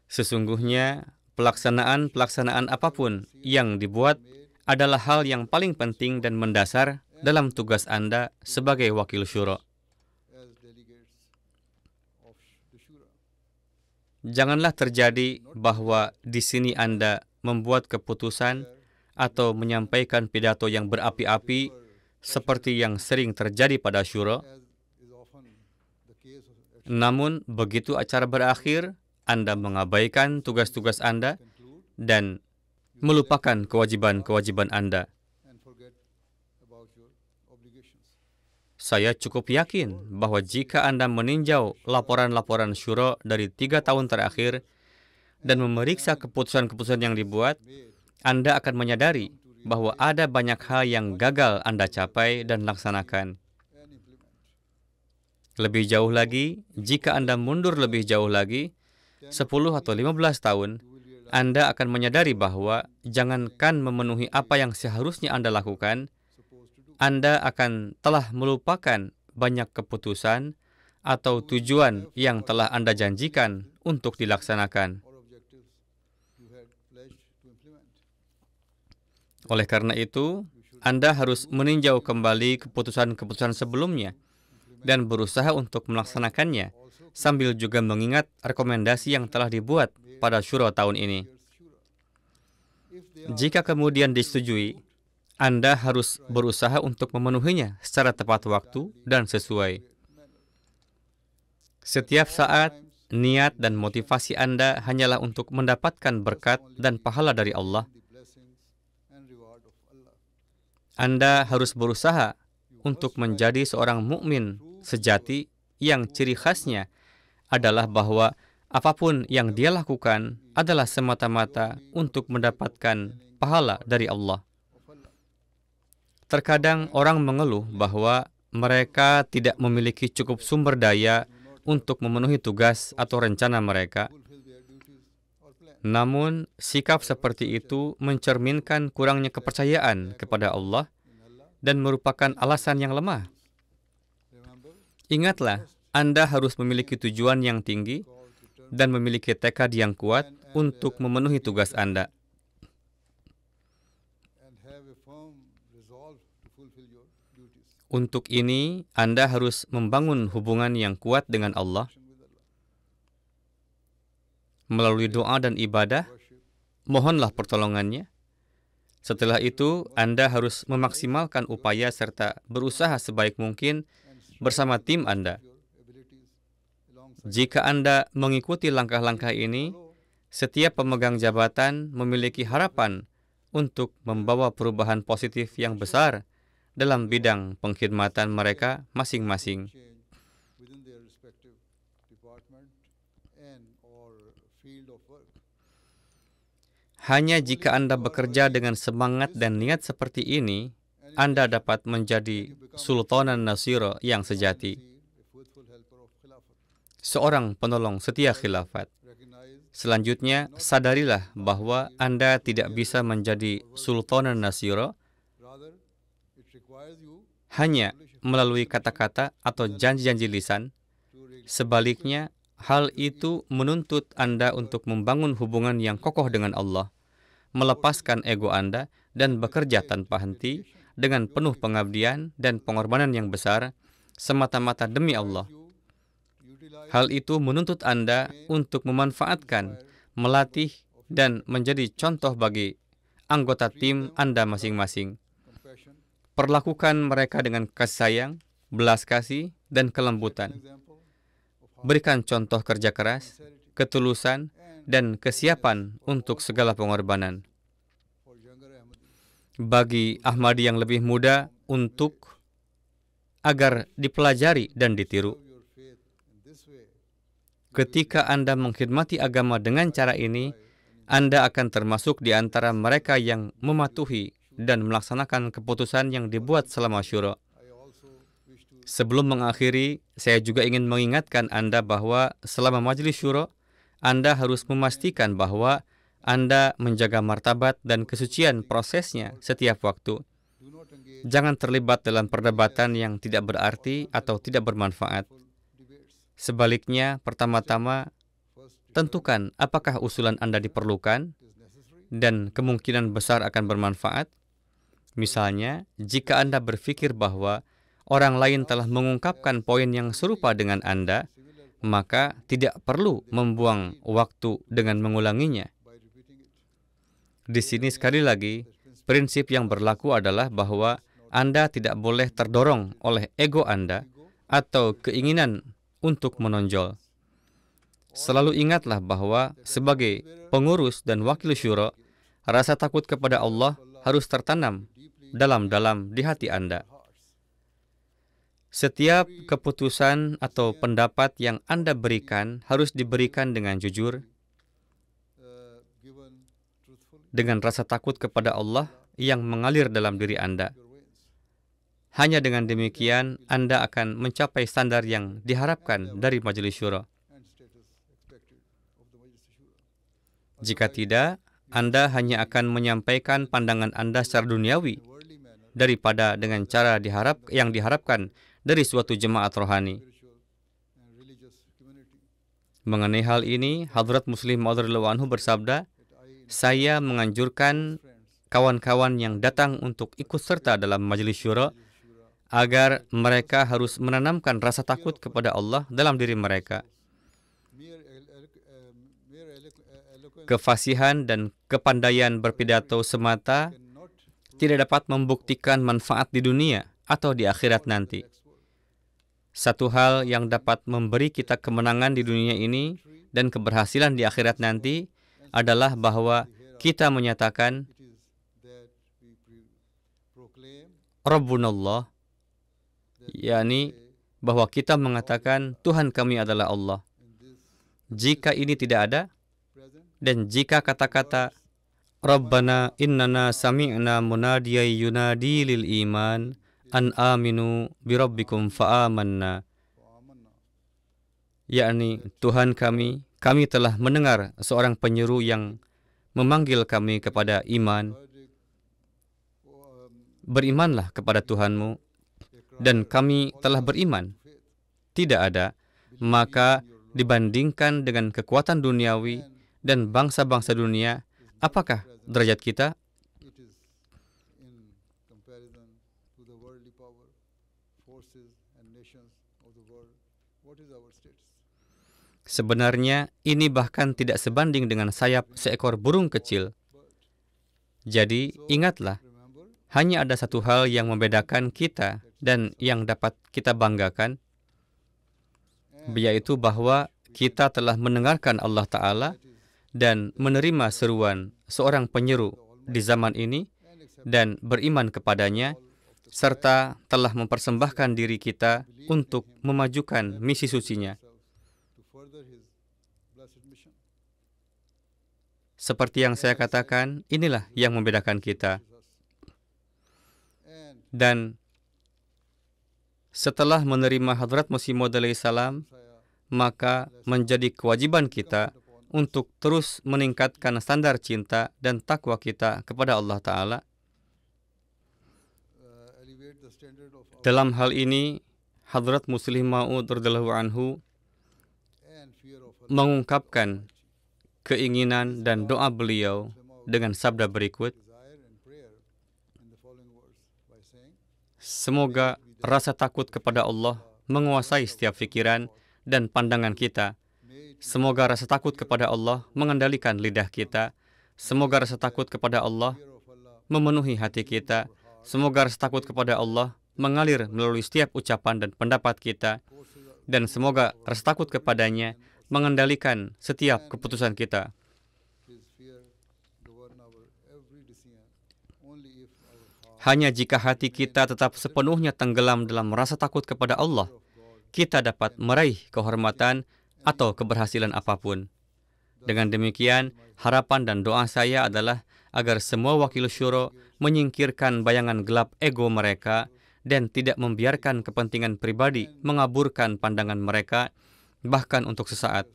Sesungguhnya, pelaksanaan apapun yang dibuat adalah hal yang paling penting dan mendasar dalam tugas Anda sebagai wakil syura. As delegates of the shura. Janganlah terjadi bahwa di sini Anda membuat keputusan atau menyampaikan pidato yang berapi-api seperti yang sering terjadi pada syura. As is often the case of Namun, begitu acara berakhir, Anda mengabaikan tugas-tugas Anda conclude dan melupakan kewajiban-kewajiban Anda. and forget about your obligations. Saya cukup yakin bahwa jika Anda meninjau laporan-laporan syura dari 3 tahun terakhir dan memeriksa keputusan-keputusan yang dibuat, Anda akan menyadari bahwa ada banyak hal yang gagal Anda capai dan laksanakan. And implement. Lebih jauh lagi, jika Anda mundur lebih jauh lagi, 10 atau 15 tahun, Anda akan menyadari bahwa jangankan memenuhi apa yang seharusnya Anda lakukan, Anda akan telah melupakan banyak keputusan atau tujuan yang telah Anda janjikan untuk dilaksanakan. Or objectives you had pledged to implement. Oleh karena itu, Anda harus meninjau kembali keputusan-keputusan sebelumnya dan berusaha untuk melaksanakannya, sambil juga mengingat rekomendasi yang telah dibuat pada syura tahun ini. If they are Jika kemudian disetujui, Anda harus berusaha untuk memenuhinya secara tepat waktu dan sesuai. Setiap saat, niat dan motivasi Anda hanyalah untuk mendapatkan berkat dan pahala dari Allah. the blessings and reward of Anda harus berusaha untuk menjadi seorang mukmin sejati yang ciri khasnya adalah bahwa apapun yang dia lakukan adalah semata-mata untuk mendapatkan pahala dari Allah. Terkadang orang mengeluh bahwa mereka tidak memiliki cukup sumber daya untuk memenuhi tugas atau rencana mereka. Namun, sikap seperti itu mencerminkan kurangnya kepercayaan kepada Allah dan merupakan alasan yang lemah. Ingatlah, Anda harus memiliki tujuan yang tinggi dan memiliki tekad yang kuat untuk memenuhi tugas Anda. Untuk ini, Anda harus membangun hubungan yang kuat dengan Allah melalui doa dan ibadah. Mohonlah pertolongannya. Setelah itu, Anda harus memaksimalkan upaya serta berusaha sebaik mungkin bersama tim Anda. Jika Anda mengikuti langkah-langkah ini, setiap pemegang jabatan memiliki harapan untuk membawa perubahan positif yang besar dalam bidang pengkhidmatan mereka masing-masing. Hanya jika Anda bekerja dengan semangat dan niat seperti ini, Anda dapat menjadi Sultanan Nasira yang sejati, seorang penolong setia khilafat. Selanjutnya, sadarilah bahwa Anda tidak bisa menjadi Sultanan Nasira hanya melalui kata-kata atau janji-janji lisan. Sebaliknya, hal itu menuntut Anda untuk membangun hubungan yang kokoh dengan Allah, melepaskan ego Anda, dan bekerja tanpa henti dengan penuh pengabdian dan pengorbanan yang besar semata-mata demi Allah. Hal itu menuntut Anda untuk memanfaatkan, melatih, dan menjadi contoh bagi anggota tim Anda masing-masing. Perlakukan mereka dengan kasih sayang, belas kasih, dan kelembutan. Berikan contoh kerja keras, ketulusan, dan kesiapan untuk segala pengorbanan. Bagi Ahmadi yang lebih muda, agar dipelajari dan ditiru. Ketika Anda mengkhidmati agama dengan cara ini, Anda akan termasuk di antara mereka yang mematuhi dan melaksanakan keputusan yang dibuat selama syura. Sebelum mengakhiri, saya juga ingin mengingatkan Anda bahwa selama majelis syura, Anda harus memastikan bahwa Anda menjaga martabat dan kesucian prosesnya setiap waktu. Jangan terlibat dalam perdebatan yang tidak berarti atau tidak bermanfaat. Sebaliknya, pertama-tama, tentukan apakah usulan Anda diperlukan dan kemungkinan besar akan bermanfaat. Misalnya, jika Anda berpikir bahwa orang lain telah mengungkapkan poin yang serupa dengan Anda, maka tidak perlu membuang waktu dengan mengulanginya. Di sini sekali lagi, prinsip yang berlaku adalah bahwa Anda tidak boleh terdorong oleh ego Anda atau keinginan untuk menonjol. Selalu ingatlah bahwa sebagai pengurus dan wakil syura, rasa takut kepada Allah harus tertanam dalam-dalam di hati Anda. Setiap keputusan atau pendapat yang Anda berikan harus diberikan dengan jujur, dengan rasa takut kepada Allah yang mengalir dalam diri Anda. Hanya dengan demikian, Anda akan mencapai standar yang diharapkan dari majelis syura. Jika tidak, Anda hanya akan menyampaikan pandangan Anda secara duniawi daripada dengan cara yang diharapkan dari suatu jemaat rohani. Mengenai hal ini, Hadrat Muslim Maud radhiyallahu anhu bersabda, saya menganjurkan kawan-kawan yang datang untuk ikut serta dalam majelis syura agar mereka harus menanamkan rasa takut kepada Allah dalam diri mereka. Kefasihan dan kepandaian berpidato semata tidak dapat membuktikan manfaat di dunia atau di akhirat nanti. Satu hal yang dapat memberi kita kemenangan di dunia ini dan keberhasilan di akhirat nanti adalah bahwa kita menyatakan Rabbunallah, that yakni say bahwa kita mengatakan Tuhan kami adalah Allah. in this Jika ini tidak ada, present dan jika kata-kata Rabbana innana sami'na munadiyan yunadi lil iman an aminu birabbikum fa'amanna, wa amanna, yakni Tuhan kami telah mendengar seorang penyeru yang memanggil kami kepada iman, verdict, berimanlah kepada Tuhanmu, dan kami telah beriman. faith, Tidak ada, maka dibandingkan dengan kekuatan duniawi dan bangsa-bangsa dunia, apakah derajat kita? it is in comparison to the worldly power, forces and nations of the world. What is our status? Sebenarnya ini bahkan tidak sebanding dengan sayap seekor burung kecil. Jadi ingatlah, Remember, hanya ada satu hal yang membedakan kita dan yang dapat kita banggakan, yaitu bahwa kita telah mendengarkan Allah Ta'ala dan menerima seruan seorang penyeru di zaman ini dan beriman kepadanya, serta telah mempersembahkan diri kita untuk memajukan misi sucinya. to further his blessed mission. Seperti yang saya katakan, inilah yang membedakan kita. And Dan setelah menerima Hadrat Masih Maud alaihi salam, saya maka menjadi kewajiban kita untuk terus meningkatkan standar cinta dan takwa kita kepada Allah Ta'ala. elevate the standard of our Dalam hal ini, Hadrat Muslim Maud radhiyallahu anhu and fear of Allah. mengungkapkan keinginan dan doa beliau dengan sabda berikut, Desire and prayer in the following words by saying, semoga rasa takut kepada Allah menguasai setiap pikiran dan pandangan kita. may it Semoga rasa takut kepada Allah mengendalikan lidah kita. Semoga rasa takut kepada Allah fear of Allah memenuhi hati kita. Semoga rasa takut kepada Allah mengalir melalui setiap ucapan dan pendapat kita. Dan semoga rasa takut kepadanya mengendalikan setiap keputusan kita. his fear govern our every decision. Only if our heart Hanya jika hati kita tetap sepenuhnya tenggelam dalam rasa takut kepada Allah, kita dapat meraih kehormatan atau keberhasilan apapun. Dengan demikian, harapan dan doa saya adalah agar semua wakil syuro menyingkirkan bayangan gelap ego mereka dan tidak membiarkan kepentingan pribadi mengaburkan pandangan mereka, bahkan untuk sesaat.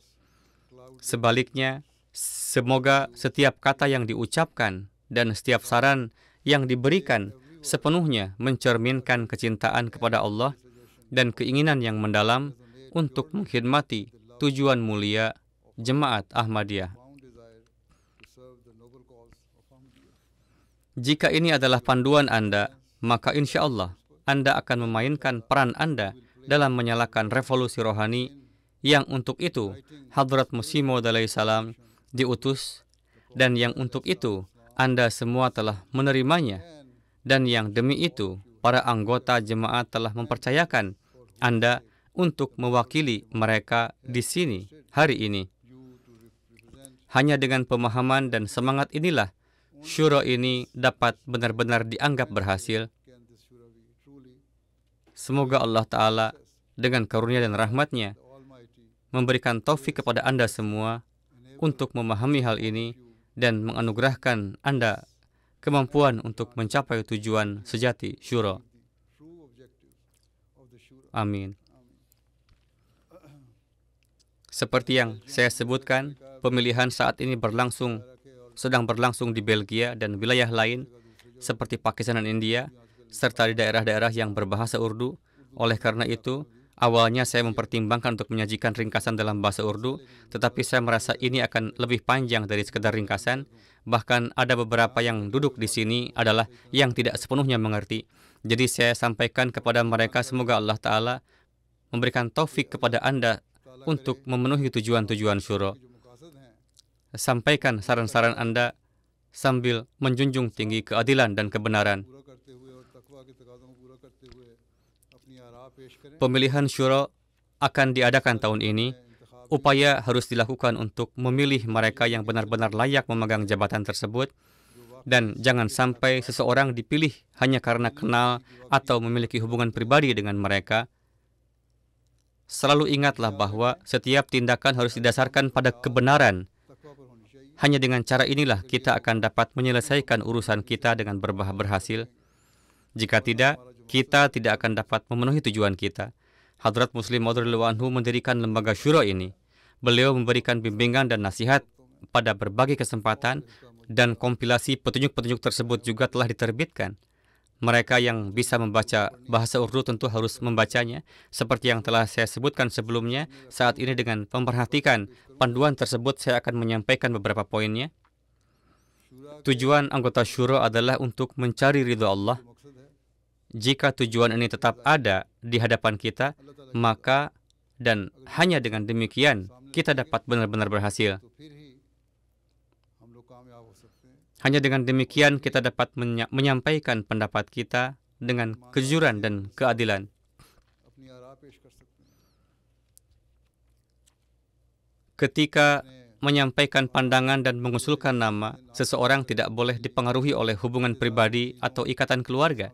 Sebaliknya, semoga setiap kata yang diucapkan dan setiap saran yang diberikan sepenuhnya mencerminkan kecintaan kepada Allah dan keinginan yang mendalam untuk mengkhidmati tujuan mulia Jemaat Ahmadiyah. found desire to serve the noble cause of Ahmadiyya. Jika ini adalah panduan Anda, maka insya Allah Anda akan memainkan peran Anda dalam menyalakan revolusi rohani yang untuk itu Hadrat Masih Maud alaihi salam diutus, dan yang untuk itu Anda semua telah menerimanya, dan yang demi itu para anggota jemaat telah mempercayakan Anda untuk mewakili mereka di sini hari ini. You to represent Hanya dengan pemahaman dan semangat inilah syuro ini dapat benar-benar dianggap berhasil. can this shura be truly Semoga Allah Ta'ala dengan karunia dan rahmatnya the Almighty memberikan taufik kepada Anda semua untuk memahami hal ini dan menganugerahkan Anda kemampuan untuk mencapai tujuan sejati syuro. the true objectives of the shura. Amin. Seperti yang saya sebutkan, pemilihan saat ini sedang berlangsung di Belgia dan wilayah lain seperti Pakistan dan India, serta di daerah-daerah yang berbahasa Urdu. Oleh karena itu, awalnya saya mempertimbangkan untuk menyajikan ringkasan dalam bahasa Urdu, tetapi saya merasa ini akan lebih panjang dari sekedar ringkasan. Bahkan ada beberapa yang duduk di sini adalah yang tidak sepenuhnya mengerti. Jadi saya sampaikan kepada mereka, semoga Allah Ta'ala memberikan taufik kepada Anda untuk memenuhi tujuan-tujuan syuro. जो मकासद हैं Sampaikan saran-saran Anda sambil menjunjung tinggi keadilan dan kebenaran. पूरा करते हुए और तकवा के तकाज़ों को पूरा करते हुए अपनी आरा पेश करें. Pemilihan syuro akan diadakan tahun ini. इंतखाब Upaya harus dilakukan untuk memilih mereka yang benar-benar layak memegang jabatan tersebut. Dan jangan sampai seseorang dipilih hanya karena kenal atau memiliki hubungan pribadi dengan mereka. Selalu ingatlah bahwa setiap tindakan harus didasarkan pada kebenaran. Hanya dengan cara inilah kita akan dapat menyelesaikan urusan kita dengan berhasil. Jika tidak, kita tidak akan dapat memenuhi tujuan kita. Hadrat Muslim Maud radhiyallahu anhu mendirikan lembaga syura ini. Beliau memberikan bimbingan dan nasihat pada berbagai kesempatan, dan kompilasi petunjuk-petunjuk tersebut juga telah diterbitkan. Mereka yang bisa membaca bahasa Urdu tentu harus membacanya. Seperti yang telah saya sebutkan sebelumnya, saat ini dengan memperhatikan panduan tersebut, saya akan menyampaikan beberapa poinnya. Tujuan anggota syura adalah untuk mencari ridha Allah. Jika tujuan ini tetap ada di hadapan kita, maka dan hanya dengan demikian kita dapat benar-benar berhasil. Hanya dengan demikian kita dapat menyampaikan pendapat kita dengan kejujuran dan keadilan. Ketika menyampaikan pandangan dan mengusulkan nama, seseorang tidak boleh dipengaruhi oleh hubungan pribadi atau ikatan keluarga.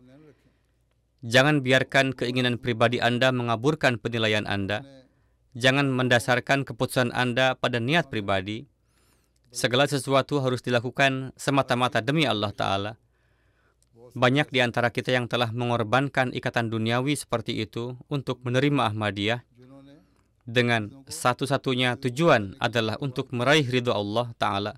Jangan biarkan keinginan pribadi Anda mengaburkan penilaian Anda. Jangan mendasarkan keputusan Anda pada niat pribadi. Segala sesuatu harus dilakukan semata-mata demi Allah Ta'ala. Banyak di antara kita yang telah mengorbankan ikatan duniawi seperti itu untuk menerima Ahmadiyah, dengan satu-satunya tujuan adalah untuk meraih ridha Allah Ta'ala.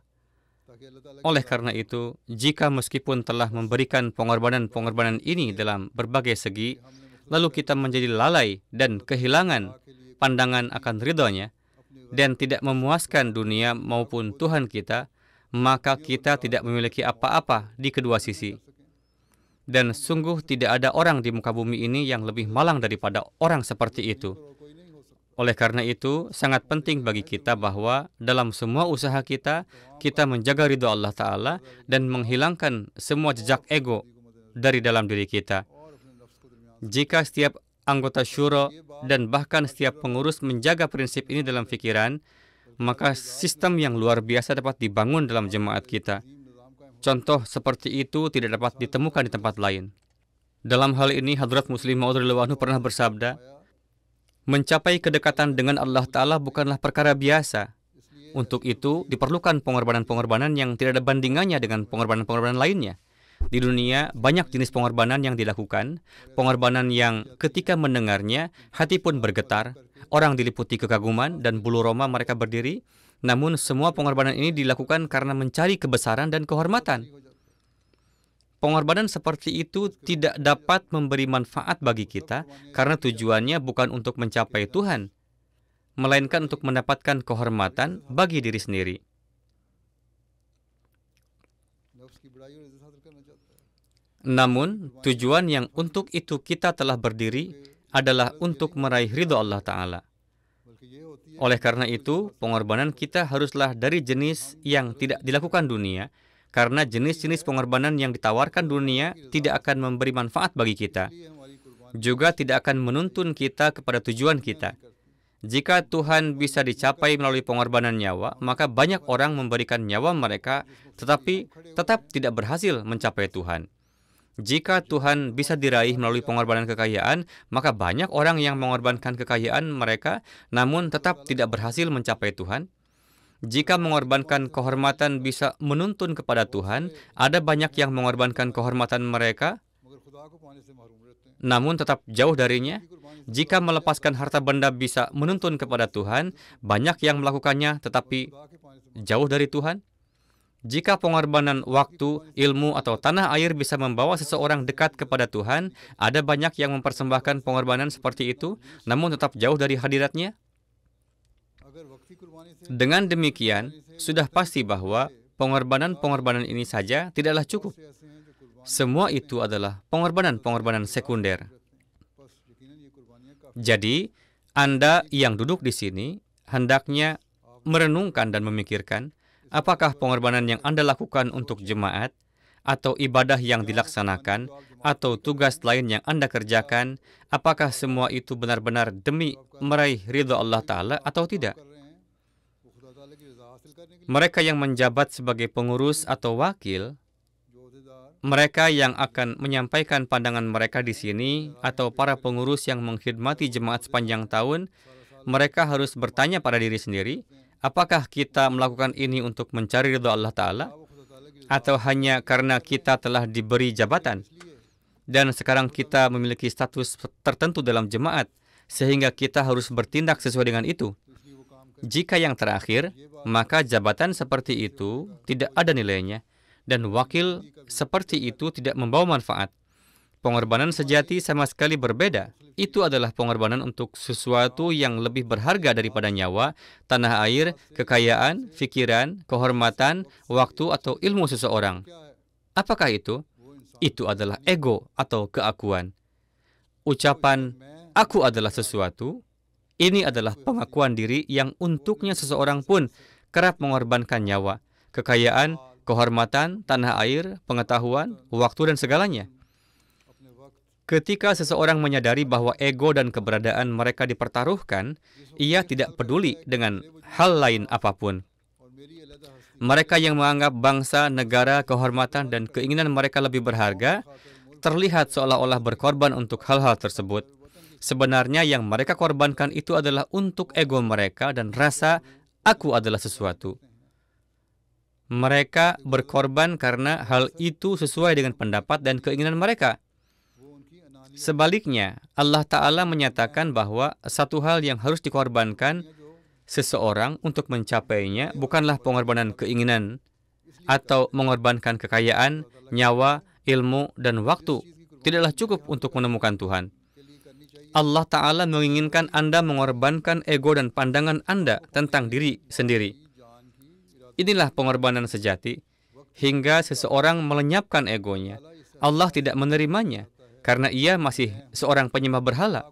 Oleh karena itu, jika meskipun telah memberikan pengorbanan-pengorbanan ini dalam berbagai segi, lalu kita menjadi lalai dan kehilangan pandangan akan ridhonya, dan tidak memuaskan dunia maupun Tuhan kita, maka kita tidak memiliki apa-apa di kedua sisi. Dan sungguh tidak ada orang di muka bumi ini yang lebih malang daripada orang seperti itu. Oleh karena itu, sangat penting bagi kita bahwa dalam semua usaha kita, kita menjaga ridha Allah Ta'ala dan menghilangkan semua jejak ego dari dalam diri kita. Jika setiap anggota syura dan bahkan setiap pengurus menjaga prinsip ini dalam fikiran, maka sistem yang luar biasa dapat dibangun dalam jemaat kita. Contoh seperti itu tidak dapat ditemukan di tempat lain. Dalam hal ini, Hadrat Muslim Maud radhiyallahu anhu pernah bersabda, mencapai kedekatan dengan Allah Ta'ala bukanlah perkara biasa. Untuk itu, diperlukan pengorbanan-pengorbanan yang tidak ada bandingannya dengan pengorbanan-pengorbanan lainnya. Di dunia, banyak jenis pengorbanan yang dilakukan, pengorbanan yang ketika mendengarnya, hati pun bergetar, orang diliputi kekaguman, dan bulu roma mereka berdiri. Namun, semua pengorbanan ini dilakukan karena mencari kebesaran dan kehormatan. Pengorbanan seperti itu tidak dapat memberi manfaat bagi kita, karena tujuannya bukan untuk mencapai Tuhan, melainkan untuk mendapatkan kehormatan bagi diri sendiri. Namun, tujuan yang untuk itu kita telah berdiri adalah untuk meraih ridha Allah Ta'ala. Oleh karena itu, pengorbanan kita haruslah dari jenis yang tidak dilakukan dunia, karena jenis-jenis pengorbanan yang ditawarkan dunia tidak akan memberi manfaat bagi kita, juga tidak akan menuntun kita kepada tujuan kita. Jika Tuhan bisa dicapai melalui pengorbanan nyawa, maka banyak orang memberikan nyawa mereka, tetapi tetap tidak berhasil mencapai Tuhan. Jika Tuhan bisa diraih melalui pengorbanan kekayaan, maka banyak orang yang mengorbankan kekayaan mereka, namun tetap tidak berhasil mencapai Tuhan. Jika mengorbankan kehormatan bisa menuntun kepada Tuhan, ada banyak yang mengorbankan kehormatan mereka, namun tetap jauh darinya. Jika melepaskan harta benda bisa menuntun kepada Tuhan, banyak yang melakukannya tetapi jauh dari Tuhan. Jika pengorbanan waktu, ilmu, atau tanah air bisa membawa seseorang dekat kepada Tuhan, ada banyak yang mempersembahkan pengorbanan seperti itu, namun tetap jauh dari hadiratnya. Dengan demikian, sudah pasti bahwa pengorbanan-pengorbanan ini saja tidaklah cukup. Semua itu adalah pengorbanan-pengorbanan sekunder. Jadi, Anda yang duduk di sini hendaknya merenungkan dan memikirkan, apakah pengorbanan yang Anda lakukan untuk jemaat, atau ibadah yang dilaksanakan, atau tugas lain yang Anda kerjakan, apakah semua itu benar-benar demi meraih ridha Allah Ta'ala atau tidak? Mereka yang menjabat sebagai pengurus atau wakil mereka yang akan menyampaikan pandangan mereka di sini atau para pengurus yang mengkhidmati jemaat sepanjang tahun, mereka harus bertanya pada diri sendiri, apakah kita melakukan ini untuk mencari ridha Allah Ta'ala atau hanya karena kita telah diberi jabatan dan sekarang kita memiliki status tertentu dalam jemaat sehingga kita harus bertindak sesuai dengan itu. Jika yang terakhir, maka jabatan seperti itu tidak ada nilainya dan wakil seperti itu tidak membawa manfaat. Pengorbanan sejati sama sekali berbeda. Itu adalah pengorbanan untuk sesuatu yang lebih berharga daripada nyawa, tanah air, kekayaan, pikiran, kehormatan, waktu atau ilmu seseorang. Apakah itu? Itu adalah ego atau keakuan. Ucapan, aku adalah sesuatu, ini adalah pengakuan diri yang untuknya seseorang pun kerap mengorbankan nyawa, kekayaan, kehormatan, tanah air, pengetahuan, waktu, dan segalanya. Ketika seseorang menyadari bahwa ego dan keberadaan mereka dipertaruhkan, ia tidak peduli dengan hal lain apapun. Mereka yang menganggap bangsa, negara, kehormatan, dan keinginan mereka lebih berharga, terlihat seolah-olah berkorban untuk hal-hal tersebut. Sebenarnya yang mereka korbankan itu adalah untuk ego mereka dan rasa aku adalah sesuatu. Mereka berkorban karena hal itu sesuai dengan pendapat dan keinginan mereka. Sebaliknya, Allah Ta'ala menyatakan bahwa satu hal yang harus dikorbankan seseorang untuk mencapainya bukanlah pengorbanan keinginan atau mengorbankan kekayaan, nyawa, ilmu, dan waktu. Tidaklah cukup untuk menemukan Tuhan. Allah Ta'ala menginginkan Anda mengorbankan ego dan pandangan Anda tentang diri sendiri. Inilah pengorbanan sejati, hingga seseorang melenyapkan egonya. Allah tidak menerimanya, karena ia masih seorang penyembah berhala.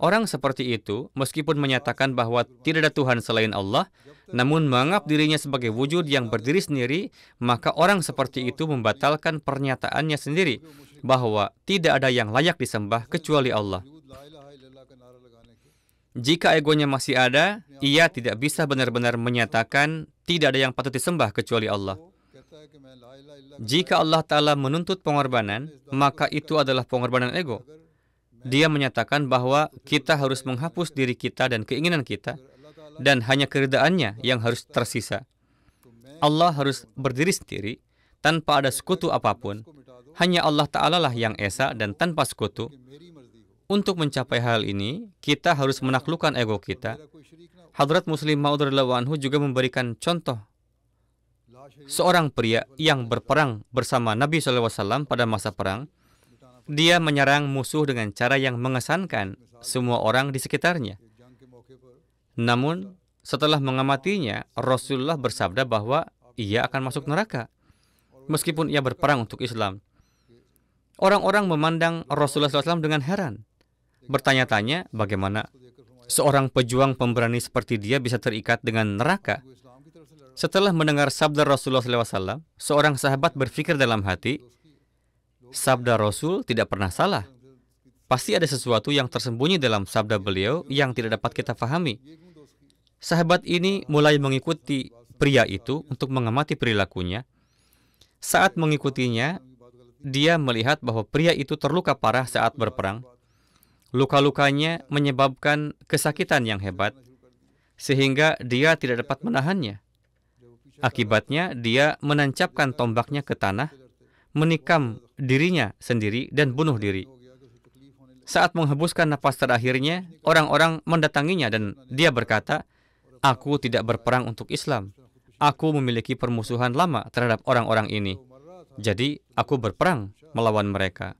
Orang seperti itu, meskipun menyatakan bahwa tidak ada Tuhan selain Allah, namun menganggap dirinya sebagai wujud yang berdiri sendiri, maka orang seperti itu membatalkan pernyataannya sendiri, bahwa tidak ada yang layak disembah kecuali Allah. Jika egonya masih ada, ia tidak bisa benar-benar menyatakan tidak ada yang patut disembah kecuali Allah. Jika Allah Ta'ala menuntut pengorbanan, maka itu adalah pengorbanan ego. Dia menyatakan bahwa kita harus menghapus diri kita dan keinginan kita, dan hanya keridhaannya yang harus tersisa. Allah harus berdiri sendiri, tanpa ada sekutu apapun. Hanya Allah Ta'ala lah yang esa dan tanpa sekutu. Untuk mencapai hal ini, kita harus menaklukkan ego kita. Hadrat Muslim Maud radhiyallahu anhu juga memberikan contoh seorang pria yang berperang bersama Nabi SAW pada masa perang. Dia menyerang musuh dengan cara yang mengesankan semua orang di sekitarnya. Namun, setelah mengamatinya, Rasulullah bersabda bahwa ia akan masuk neraka, meskipun ia berperang untuk Islam. Orang-orang memandang Rasulullah SAW dengan heran. Bertanya-tanya bagaimana seorang pejuang pemberani seperti dia bisa terikat dengan neraka. Setelah mendengar sabda Rasulullah SAW, seorang sahabat berpikir dalam hati, sabda Rasul tidak pernah salah. Pasti ada sesuatu yang tersembunyi dalam sabda beliau yang tidak dapat kita fahami. Sahabat ini mulai mengikuti pria itu untuk mengamati perilakunya. Saat mengikutinya, dia melihat bahwa pria itu terluka parah saat berperang. Luka-lukanya menyebabkan kesakitan yang hebat, sehingga dia tidak dapat menahannya. Akibatnya, dia menancapkan tombaknya ke tanah, menikam dirinya sendiri, dan bunuh diri. Saat menghembuskan napas terakhirnya, orang-orang mendatanginya dan dia berkata, aku tidak berperang untuk Islam. Aku memiliki permusuhan lama terhadap orang-orang ini. Jadi, aku berperang melawan mereka.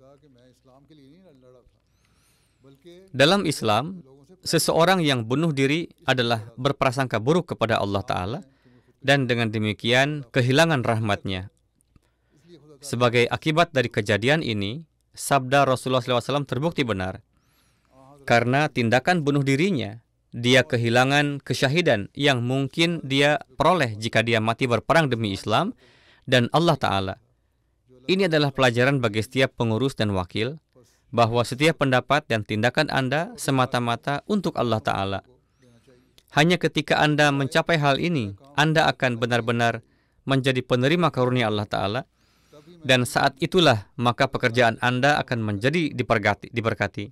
Dalam Islam, seseorang yang bunuh diri adalah berprasangka buruk kepada Allah Ta'ala, dan dengan demikian kehilangan rahmatnya. Sebagai akibat dari kejadian ini, sabda Rasulullah SAW terbukti benar. Karena tindakan bunuh dirinya, dia kehilangan kesyahidan yang mungkin dia peroleh jika dia mati berperang demi Islam dan Allah Ta'ala. Ini adalah pelajaran bagi setiap pengurus dan wakil, bahwa setiap pendapat dan tindakan Anda semata-mata untuk Allah Ta'ala. Hanya ketika Anda mencapai hal ini, Anda akan benar-benar menjadi penerima karunia Allah Ta'ala, dan saat itulah maka pekerjaan Anda akan menjadi diberkati.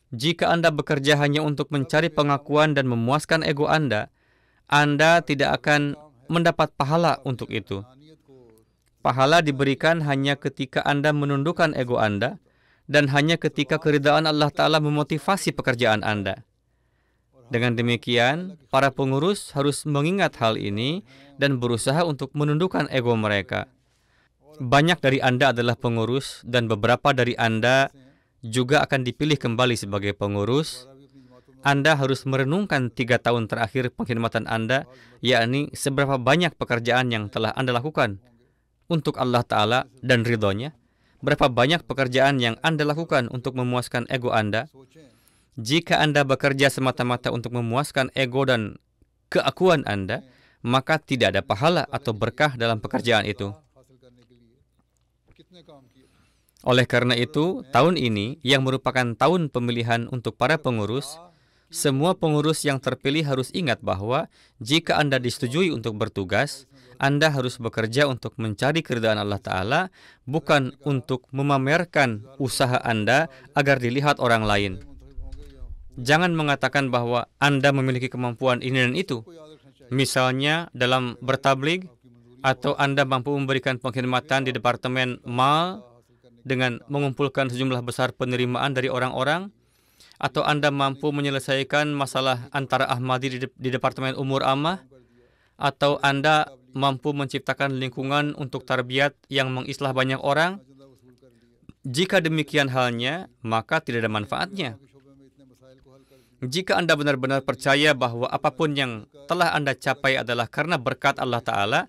Jika Anda bekerja hanya untuk mencari pengakuan dan memuaskan ego Anda tidak akan mendapat pahala untuk itu. Pahala diberikan hanya ketika Anda menundukkan ego Anda dan hanya ketika keridhaan Allah Ta'ala memotivasi pekerjaan Anda. Dengan demikian, para pengurus harus mengingat hal ini dan berusaha untuk menundukkan ego mereka. Banyak dari Anda adalah pengurus dan beberapa dari Anda juga akan dipilih kembali sebagai pengurus. Anda harus merenungkan 3 tahun terakhir pengkhidmatan Anda, yakni seberapa banyak pekerjaan yang telah Anda lakukan untuk Allah Ta'ala dan ridhonya. Berapa banyak pekerjaan yang Anda lakukan untuk memuaskan ego Anda. Jika Anda bekerja semata-mata untuk memuaskan ego dan keakuan Anda, maka tidak ada pahala atau berkah dalam pekerjaan itu. Oleh karena itu, tahun ini yang merupakan tahun pemilihan untuk para pengurus, semua pengurus yang terpilih harus ingat bahwa jika Anda disetujui untuk bertugas, Anda harus bekerja untuk mencari keridhaan Allah Ta'ala, bukan untuk memamerkan usaha Anda agar dilihat orang lain. Jangan mengatakan bahwa Anda memiliki kemampuan ini dan itu. Misalnya dalam bertabligh, atau Anda mampu memberikan pengkhidmatan di departemen mal dengan mengumpulkan sejumlah besar penerimaan dari orang-orang, atau Anda mampu menyelesaikan masalah antara Ahmadi di departemen umur ammah, atau Anda mampu menciptakan lingkungan untuk tarbiyat yang mengislah banyak orang. Jika demikian halnya, maka tidak ada manfaatnya. Jika Anda benar-benar percaya bahwa apapun yang telah Anda capai adalah karena berkat Allah Ta'ala,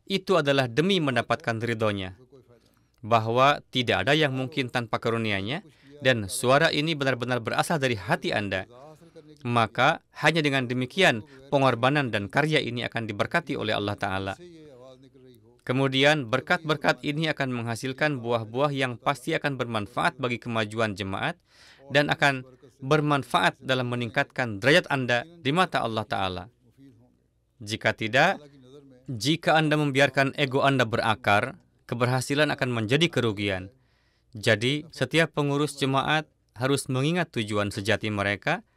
itu adalah demi mendapatkan ridhonya, bahwa tidak ada yang mungkin tanpa karunia-Nya, dan suara ini benar-benar berasal dari hati Anda, maka hanya dengan demikian pengorbanan dan karya ini akan diberkati oleh Allah Ta'ala. Kemudian berkat-berkat ini akan menghasilkan buah-buah yang pasti akan bermanfaat bagi kemajuan jemaat dan akan bermanfaat dalam meningkatkan derajat Anda di mata Allah Ta'ala. Jika tidak, jika Anda membiarkan ego Anda berakar, keberhasilan akan menjadi kerugian. Jadi, setiap pengurus jemaat harus mengingat tujuan sejati mereka,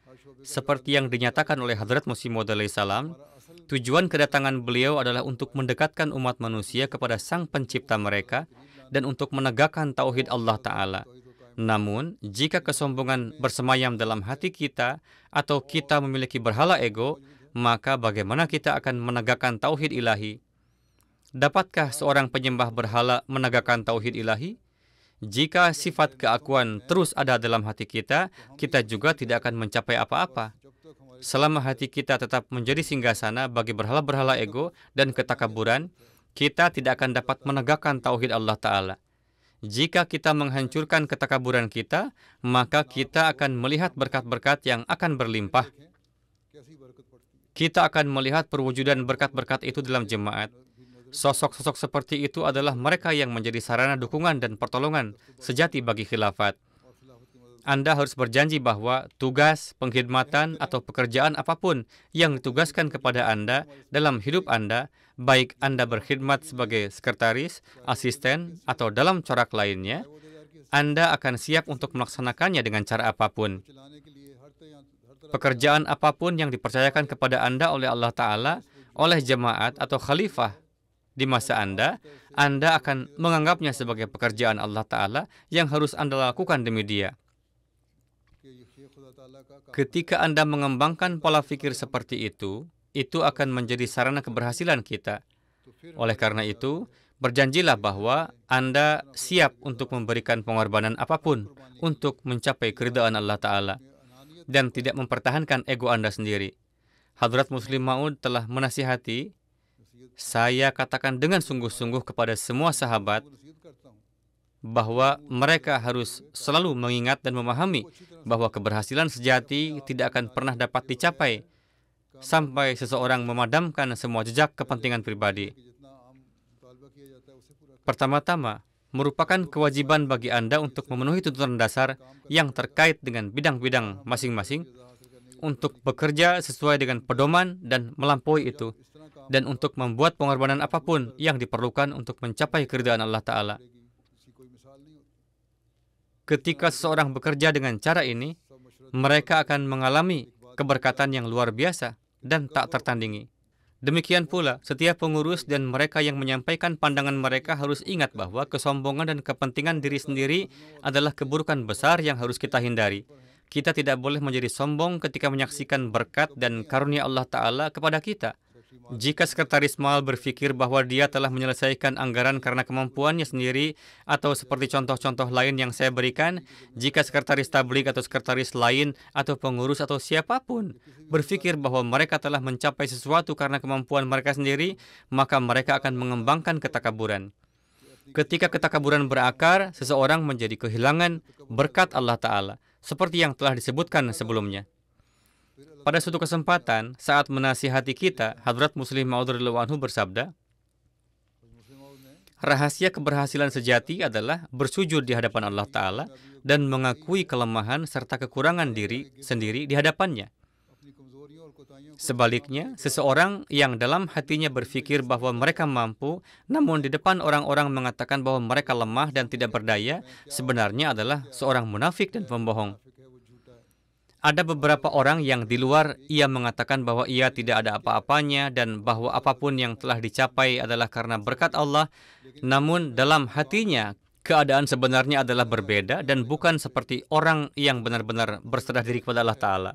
seperti yang dinyatakan oleh Hadrat Masih Maud alaihi salam. Tujuan kedatangan beliau adalah untuk mendekatkan umat manusia kepada Sang Pencipta mereka dan untuk menegakkan tauhid Allah Ta'ala. Namun, jika kesombongan bersemayam dalam hati kita atau kita memiliki berhala ego, maka bagaimana kita akan menegakkan tauhid ilahi? Dapatkah seorang penyembah berhala menegakkan tauhid ilahi? Jika sifat keakuan terus ada dalam hati kita, kita juga tidak akan mencapai apa-apa. Selama hati kita tetap menjadi singgasana bagi berhala-berhala ego dan ketakaburan, kita tidak akan dapat menegakkan tauhid Allah Ta'ala. Jika kita menghancurkan ketakaburan kita, maka kita akan melihat berkat-berkat yang akan berlimpah. Kita akan melihat perwujudan berkat-berkat itu dalam jemaat. Sosok-sosok seperti itu adalah mereka yang menjadi sarana dukungan dan pertolongan sejati bagi khilafat. Anda harus berjanji bahwa tugas, pengkhidmatan, atau pekerjaan apapun yang ditugaskan kepada Anda dalam hidup Anda, baik Anda berkhidmat sebagai sekretaris, asisten, atau dalam corak lainnya, Anda akan siap untuk melaksanakannya dengan cara apapun. Pekerjaan apapun yang dipercayakan kepada Anda oleh Allah Ta'ala, oleh jemaat atau khalifah di masa Anda akan menganggapnya sebagai pekerjaan Allah Ta'ala yang harus Anda lakukan demi Dia. Ketika Anda mengembangkan pola pikir seperti itu akan menjadi sarana keberhasilan kita. Oleh karena itu, berjanjilah bahwa Anda siap untuk memberikan pengorbanan apapun untuk mencapai keridhaan Allah Ta'ala dan tidak mempertahankan ego Anda sendiri. Hadrat Muslim Maud telah menasihati, saya katakan dengan sungguh-sungguh kepada semua sahabat, bahwa mereka harus selalu mengingat dan memahami bahwa keberhasilan sejati tidak akan pernah dapat dicapai sampai seseorang memadamkan semua jejak kepentingan pribadi. Pertama-tama, merupakan kewajiban bagi Anda untuk memenuhi tuntutan dasar yang terkait dengan bidang-bidang masing-masing, untuk bekerja sesuai dengan pedoman dan melampaui itu, dan untuk membuat pengorbanan apapun yang diperlukan untuk mencapai keridhaan Allah Ta'ala. Ketika seseorang bekerja dengan cara ini, mereka akan mengalami keberkatan yang luar biasa dan tak tertandingi. Demikian pula, setiap pengurus dan mereka yang menyampaikan pandangan mereka harus ingat bahwa kesombongan dan kepentingan diri sendiri adalah keburukan besar yang harus kita hindari. Kita tidak boleh menjadi sombong ketika menyaksikan berkat dan karunia Allah Ta'ala kepada kita. Jika sekretaris mal berpikir bahwa dia telah menyelesaikan anggaran karena kemampuannya sendiri, atau seperti contoh-contoh lain yang saya berikan, jika sekretaris tabligh atau sekretaris lain atau pengurus atau siapapun berpikir bahwa mereka telah mencapai sesuatu karena kemampuan mereka sendiri, maka mereka akan mengembangkan ketakaburan. Ketika ketakaburan berakar, seseorang menjadi kehilangan berkat Allah Ta'ala, seperti yang telah disebutkan sebelumnya. Pada suatu kesempatan, saat menasihati kita, Hadrat Muslim Maud radhiyallahu anhu bersabda, rahasia keberhasilan sejati adalah bersujud di hadapan Allah Ta'ala dan mengakui kelemahan serta kekurangan diri sendiri di hadapannya. Sebaliknya, seseorang yang dalam hatinya berpikir bahwa mereka mampu, namun di depan orang-orang mengatakan bahwa mereka lemah dan tidak berdaya, sebenarnya adalah seorang munafik dan pembohong. Ada beberapa orang yang di luar ia mengatakan bahwa ia tidak ada apa-apanya dan bahwa apapun yang telah dicapai adalah karena berkat Allah, namun dalam hatinya keadaan sebenarnya adalah berbeda dan bukan seperti orang yang benar-benar berserah diri kepada Allah Ta'ala.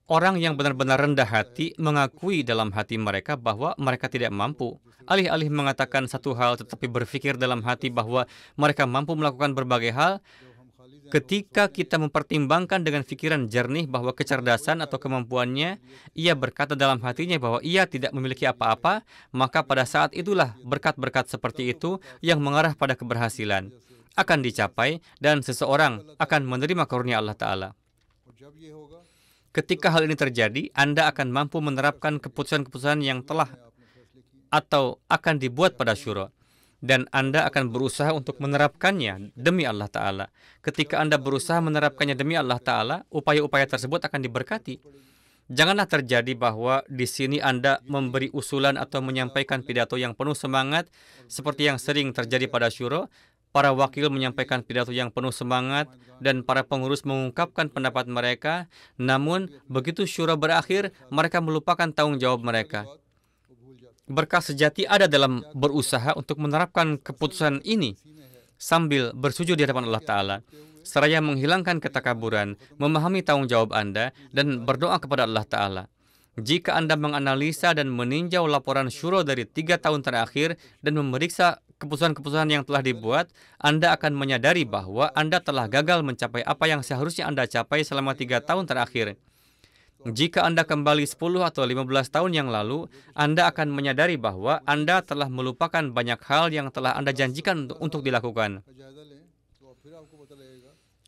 Orang yang benar-benar rendah hati mengakui dalam hati mereka bahwa mereka tidak mampu. Alih-alih mengatakan satu hal tetapi berpikir dalam hati bahwa mereka mampu melakukan berbagai hal, ketika kita mempertimbangkan dengan pikiran jernih bahwa kecerdasan atau kemampuannya, ia berkata dalam hatinya bahwa ia tidak memiliki apa-apa, maka pada saat itulah berkat-berkat seperti itu yang mengarah pada keberhasilan akan dicapai dan seseorang akan menerima karunia Allah Ta'ala. Ketika hal ini terjadi, Anda akan mampu menerapkan keputusan-keputusan yang telah atau akan dibuat pada syura. Dan Anda akan berusaha untuk menerapkannya demi Allah Ta'ala. Ketika Anda berusaha menerapkannya demi Allah Ta'ala, upaya-upaya tersebut akan diberkati. Janganlah terjadi bahwa di sini Anda memberi usulan atau menyampaikan pidato yang penuh semangat, seperti yang sering terjadi pada syuro. Para wakil menyampaikan pidato yang penuh semangat, dan para pengurus mengungkapkan pendapat mereka. Namun, begitu syuro berakhir, mereka melupakan tanggung jawab mereka. Berkah sejati ada dalam berusaha untuk menerapkan keputusan ini sambil bersujud di hadapan Allah Ta'ala, seraya menghilangkan ketakaburan, memahami tanggung jawab Anda, dan berdoa kepada Allah Ta'ala. Jika Anda menganalisa dan meninjau laporan syuro dari 3 tahun terakhir dan memeriksa keputusan-keputusan yang telah dibuat, Anda akan menyadari bahwa Anda telah gagal mencapai apa yang seharusnya Anda capai selama 3 tahun terakhir. Jika Anda kembali 10 atau 15 tahun yang lalu, Anda akan menyadari bahwa Anda telah melupakan banyak hal yang telah Anda janjikan untuk dilakukan.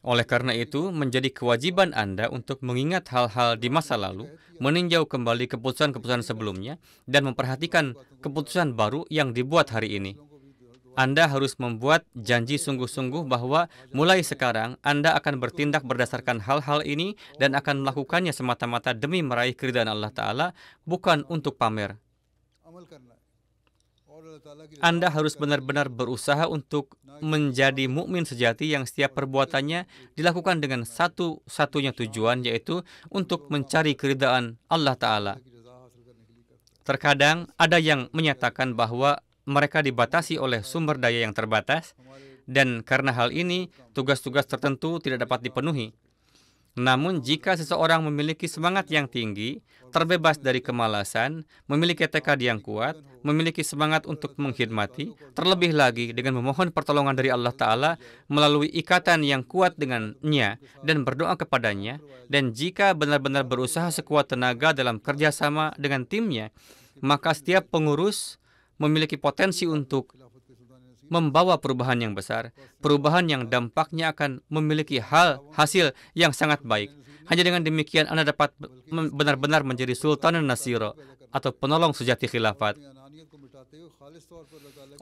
Oleh karena itu, menjadi kewajiban Anda untuk mengingat hal-hal di masa lalu, meninjau kembali keputusan-keputusan sebelumnya, dan memperhatikan keputusan baru yang dibuat hari ini. Anda harus membuat janji sungguh-sungguh bahwa mulai sekarang Anda akan bertindak berdasarkan hal-hal ini dan akan melakukannya semata-mata demi meraih keridhaan Allah Ta'ala, bukan untuk pamer. Anda harus benar-benar berusaha untuk menjadi mukmin sejati yang setiap perbuatannya dilakukan dengan satu-satunya tujuan, yaitu untuk mencari keridhaan Allah Ta'ala. Terkadang ada yang menyatakan bahwa mereka dibatasi oleh sumber daya yang terbatas, dan karena hal ini, tugas-tugas tertentu tidak dapat dipenuhi. Namun, jika seseorang memiliki semangat yang tinggi, terbebas dari kemalasan, memiliki tekad yang kuat, memiliki semangat untuk mengkhidmati, terlebih lagi dengan memohon pertolongan dari Allah Ta'ala melalui ikatan yang kuat dengannya dan berdoa kepadanya, dan jika benar-benar berusaha sekuat tenaga dalam kerjasama dengan timnya, maka setiap pengurus memiliki potensi untuk membawa perubahan yang besar, perubahan yang dampaknya akan memiliki hasil yang sangat baik. Hanya dengan demikian Anda dapat benar-benar menjadi Sultanun Nasiro atau penolong sejati khilafat.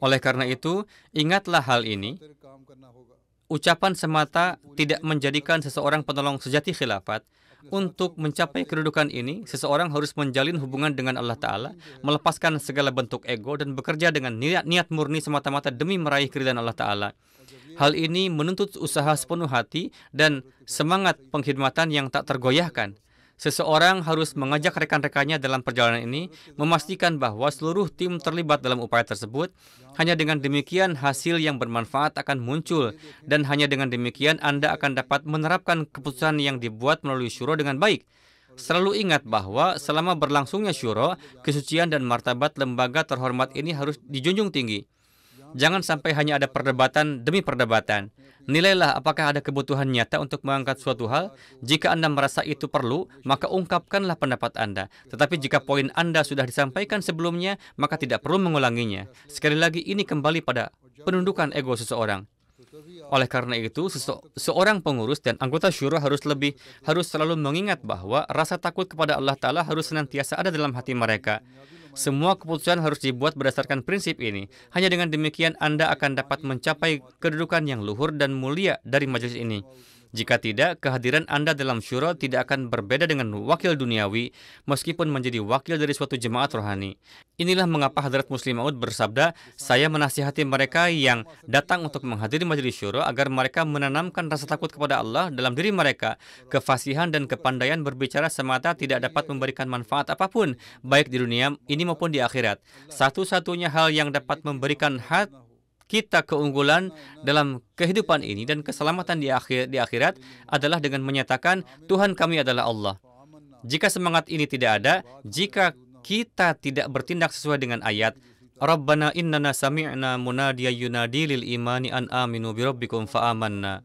Oleh karena itu, ingatlah hal ini. Ucapan semata tidak menjadikan seseorang penolong sejati khilafat. Untuk mencapai kedudukan ini, seseorang harus menjalin hubungan dengan Allah Ta'ala, melepaskan segala bentuk ego, dan bekerja dengan niat murni semata-mata demi meraih keridhaan Allah Ta'ala. Hal ini menuntut usaha sepenuh hati dan semangat pengkhidmatan yang tak tergoyahkan. Seseorang harus mengajak rekan-rekannya dalam perjalanan ini, memastikan bahwa seluruh tim terlibat dalam upaya tersebut. Hanya dengan demikian hasil yang bermanfaat akan muncul, dan hanya dengan demikian Anda akan dapat menerapkan keputusan yang dibuat melalui syuro dengan baik. Selalu ingat bahwa selama berlangsungnya syuro, kesucian dan martabat lembaga terhormat ini harus dijunjung tinggi. Jangan sampai hanya ada perdebatan demi perdebatan. Nilailah apakah ada kebutuhan nyata untuk mengangkat suatu hal. Jika Anda merasa itu perlu, maka ungkapkanlah pendapat Anda. Tetapi jika poin Anda sudah disampaikan sebelumnya, maka tidak perlu mengulanginya. Sekali lagi, ini kembali pada penundukan ego seseorang. Oleh karena itu, seorang pengurus dan anggota syuro harus selalu mengingat bahwa rasa takut kepada Allah Ta'ala harus senantiasa ada dalam hati mereka. Semua keputusan harus dibuat berdasarkan prinsip ini. Hanya dengan demikian Anda akan dapat mencapai kedudukan yang luhur dan mulia dari majelis ini. Jika tidak, kehadiran Anda dalam syuro tidak akan berbeda dengan wakil duniawi, meskipun menjadi wakil dari suatu jemaat rohani. Inilah mengapa Hadrat Muslim Maud bersabda, saya menasihati mereka yang datang untuk menghadiri majelis syuro agar mereka menanamkan rasa takut kepada Allah dalam diri mereka. Kefasihan dan kepandaian berbicara semata tidak dapat memberikan manfaat apapun, baik di dunia ini maupun di akhirat. Satu-satunya hal yang dapat memberikan kita keunggulan dalam kehidupan ini dan keselamatan di akhirat adalah dengan menyatakan Tuhan kami adalah Allah. Jika semangat ini tidak ada, jika kita tidak bertindak sesuai dengan ayat Rabbana innana sami'na munadiya yunadi lil imani an aminu birabbikum fa'amanna,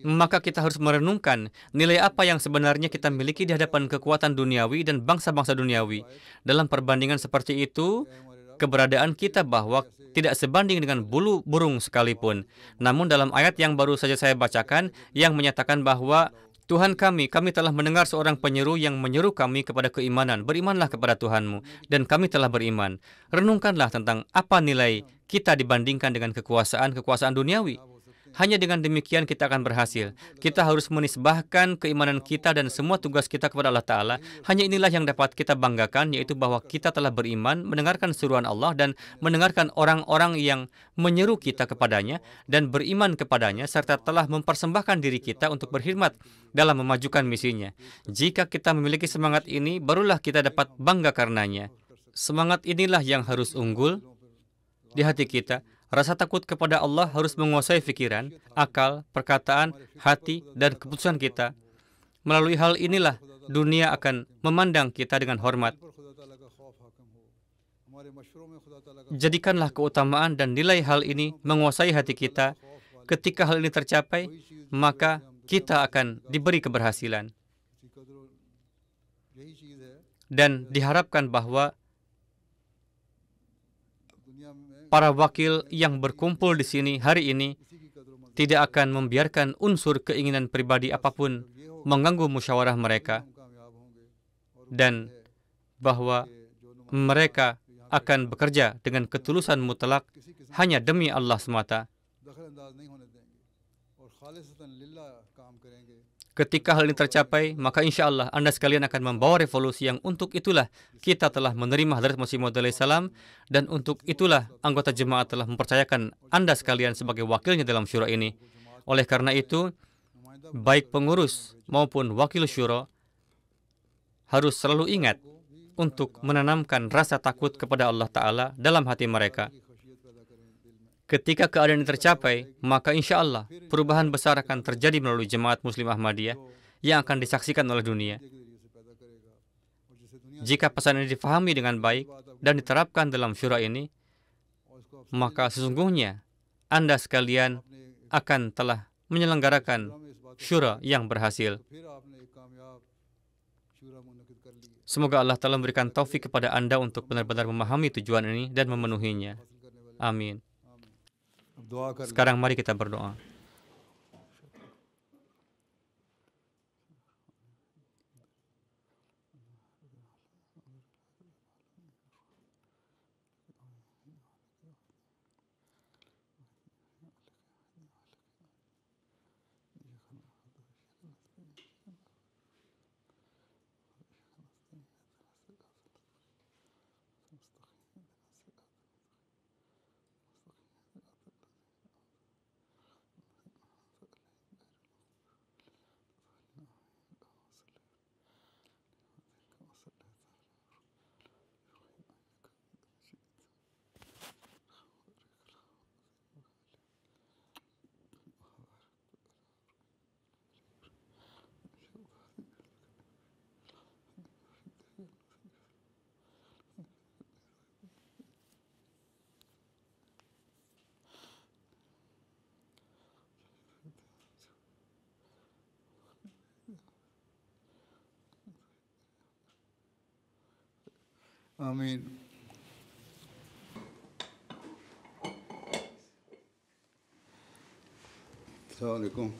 maka kita harus merenungkan nilai apa yang sebenarnya kita miliki di hadapan kekuatan duniawi dan bangsa-bangsa duniawi. Dalam perbandingan seperti itu, keberadaan kita bahwa tidak sebanding dengan bulu burung sekalipun. Namun dalam ayat yang baru saja saya bacakan, yang menyatakan bahwa Tuhan kami telah mendengar seorang penyeru yang menyeru kami kepada keimanan. Berimanlah kepada Tuhanmu, dan kami telah beriman. Renungkanlah tentang apa nilai kita dibandingkan dengan kekuasaan duniawi. Hanya dengan demikian kita akan berhasil. Kita harus menisbahkan keimanan kita dan semua tugas kita kepada Allah Ta'ala. Hanya inilah yang dapat kita banggakan, yaitu bahwa kita telah beriman, mendengarkan seruan Allah, dan mendengarkan orang-orang yang menyeru kita kepadanya, dan beriman kepadanya, serta telah mempersembahkan diri kita untuk berkhidmat dalam memajukan misinya. Jika kita memiliki semangat ini, barulah kita dapat bangga karenanya. Semangat inilah yang harus unggul di hati kita. Rasa takut kepada Allah harus menguasai pikiran, akal, perkataan, hati, dan keputusan kita. Melalui hal inilah, dunia akan memandang kita dengan hormat. Jadikanlah keutamaan dan nilai hal ini menguasai hati kita. Ketika hal ini tercapai, maka kita akan diberi keberhasilan. Dan diharapkan bahwa para wakil yang berkumpul di sini hari ini tidak akan membiarkan unsur keinginan pribadi apapun mengganggu musyawarah mereka, dan bahwa mereka akan bekerja dengan ketulusan mutlak hanya demi Allah semata. Ketika hal ini tercapai, maka insya Allah Anda sekalian akan membawa revolusi yang untuk itulah kita telah menerima Hadrat Masih Maud alaihissalam, dan untuk itulah anggota jemaat telah mempercayakan Anda sekalian sebagai wakilnya dalam syuro ini. Oleh karena itu, baik pengurus maupun wakil syuro harus selalu ingat untuk menanamkan rasa takut kepada Allah Ta'ala dalam hati mereka. Ketika keadaan ini tercapai, maka insya Allah perubahan besar akan terjadi melalui jemaat Muslim Ahmadiyah yang akan disaksikan oleh dunia. Jika pesan ini difahami dengan baik dan diterapkan dalam syura ini, maka sesungguhnya Anda sekalian akan telah menyelenggarakan syura yang berhasil. Semoga Allah telah memberikan taufik kepada Anda untuk benar-benar memahami tujuan ini dan memenuhinya. Amin. Sekarang mari kita berdoa. Amin. Assalamualaikum.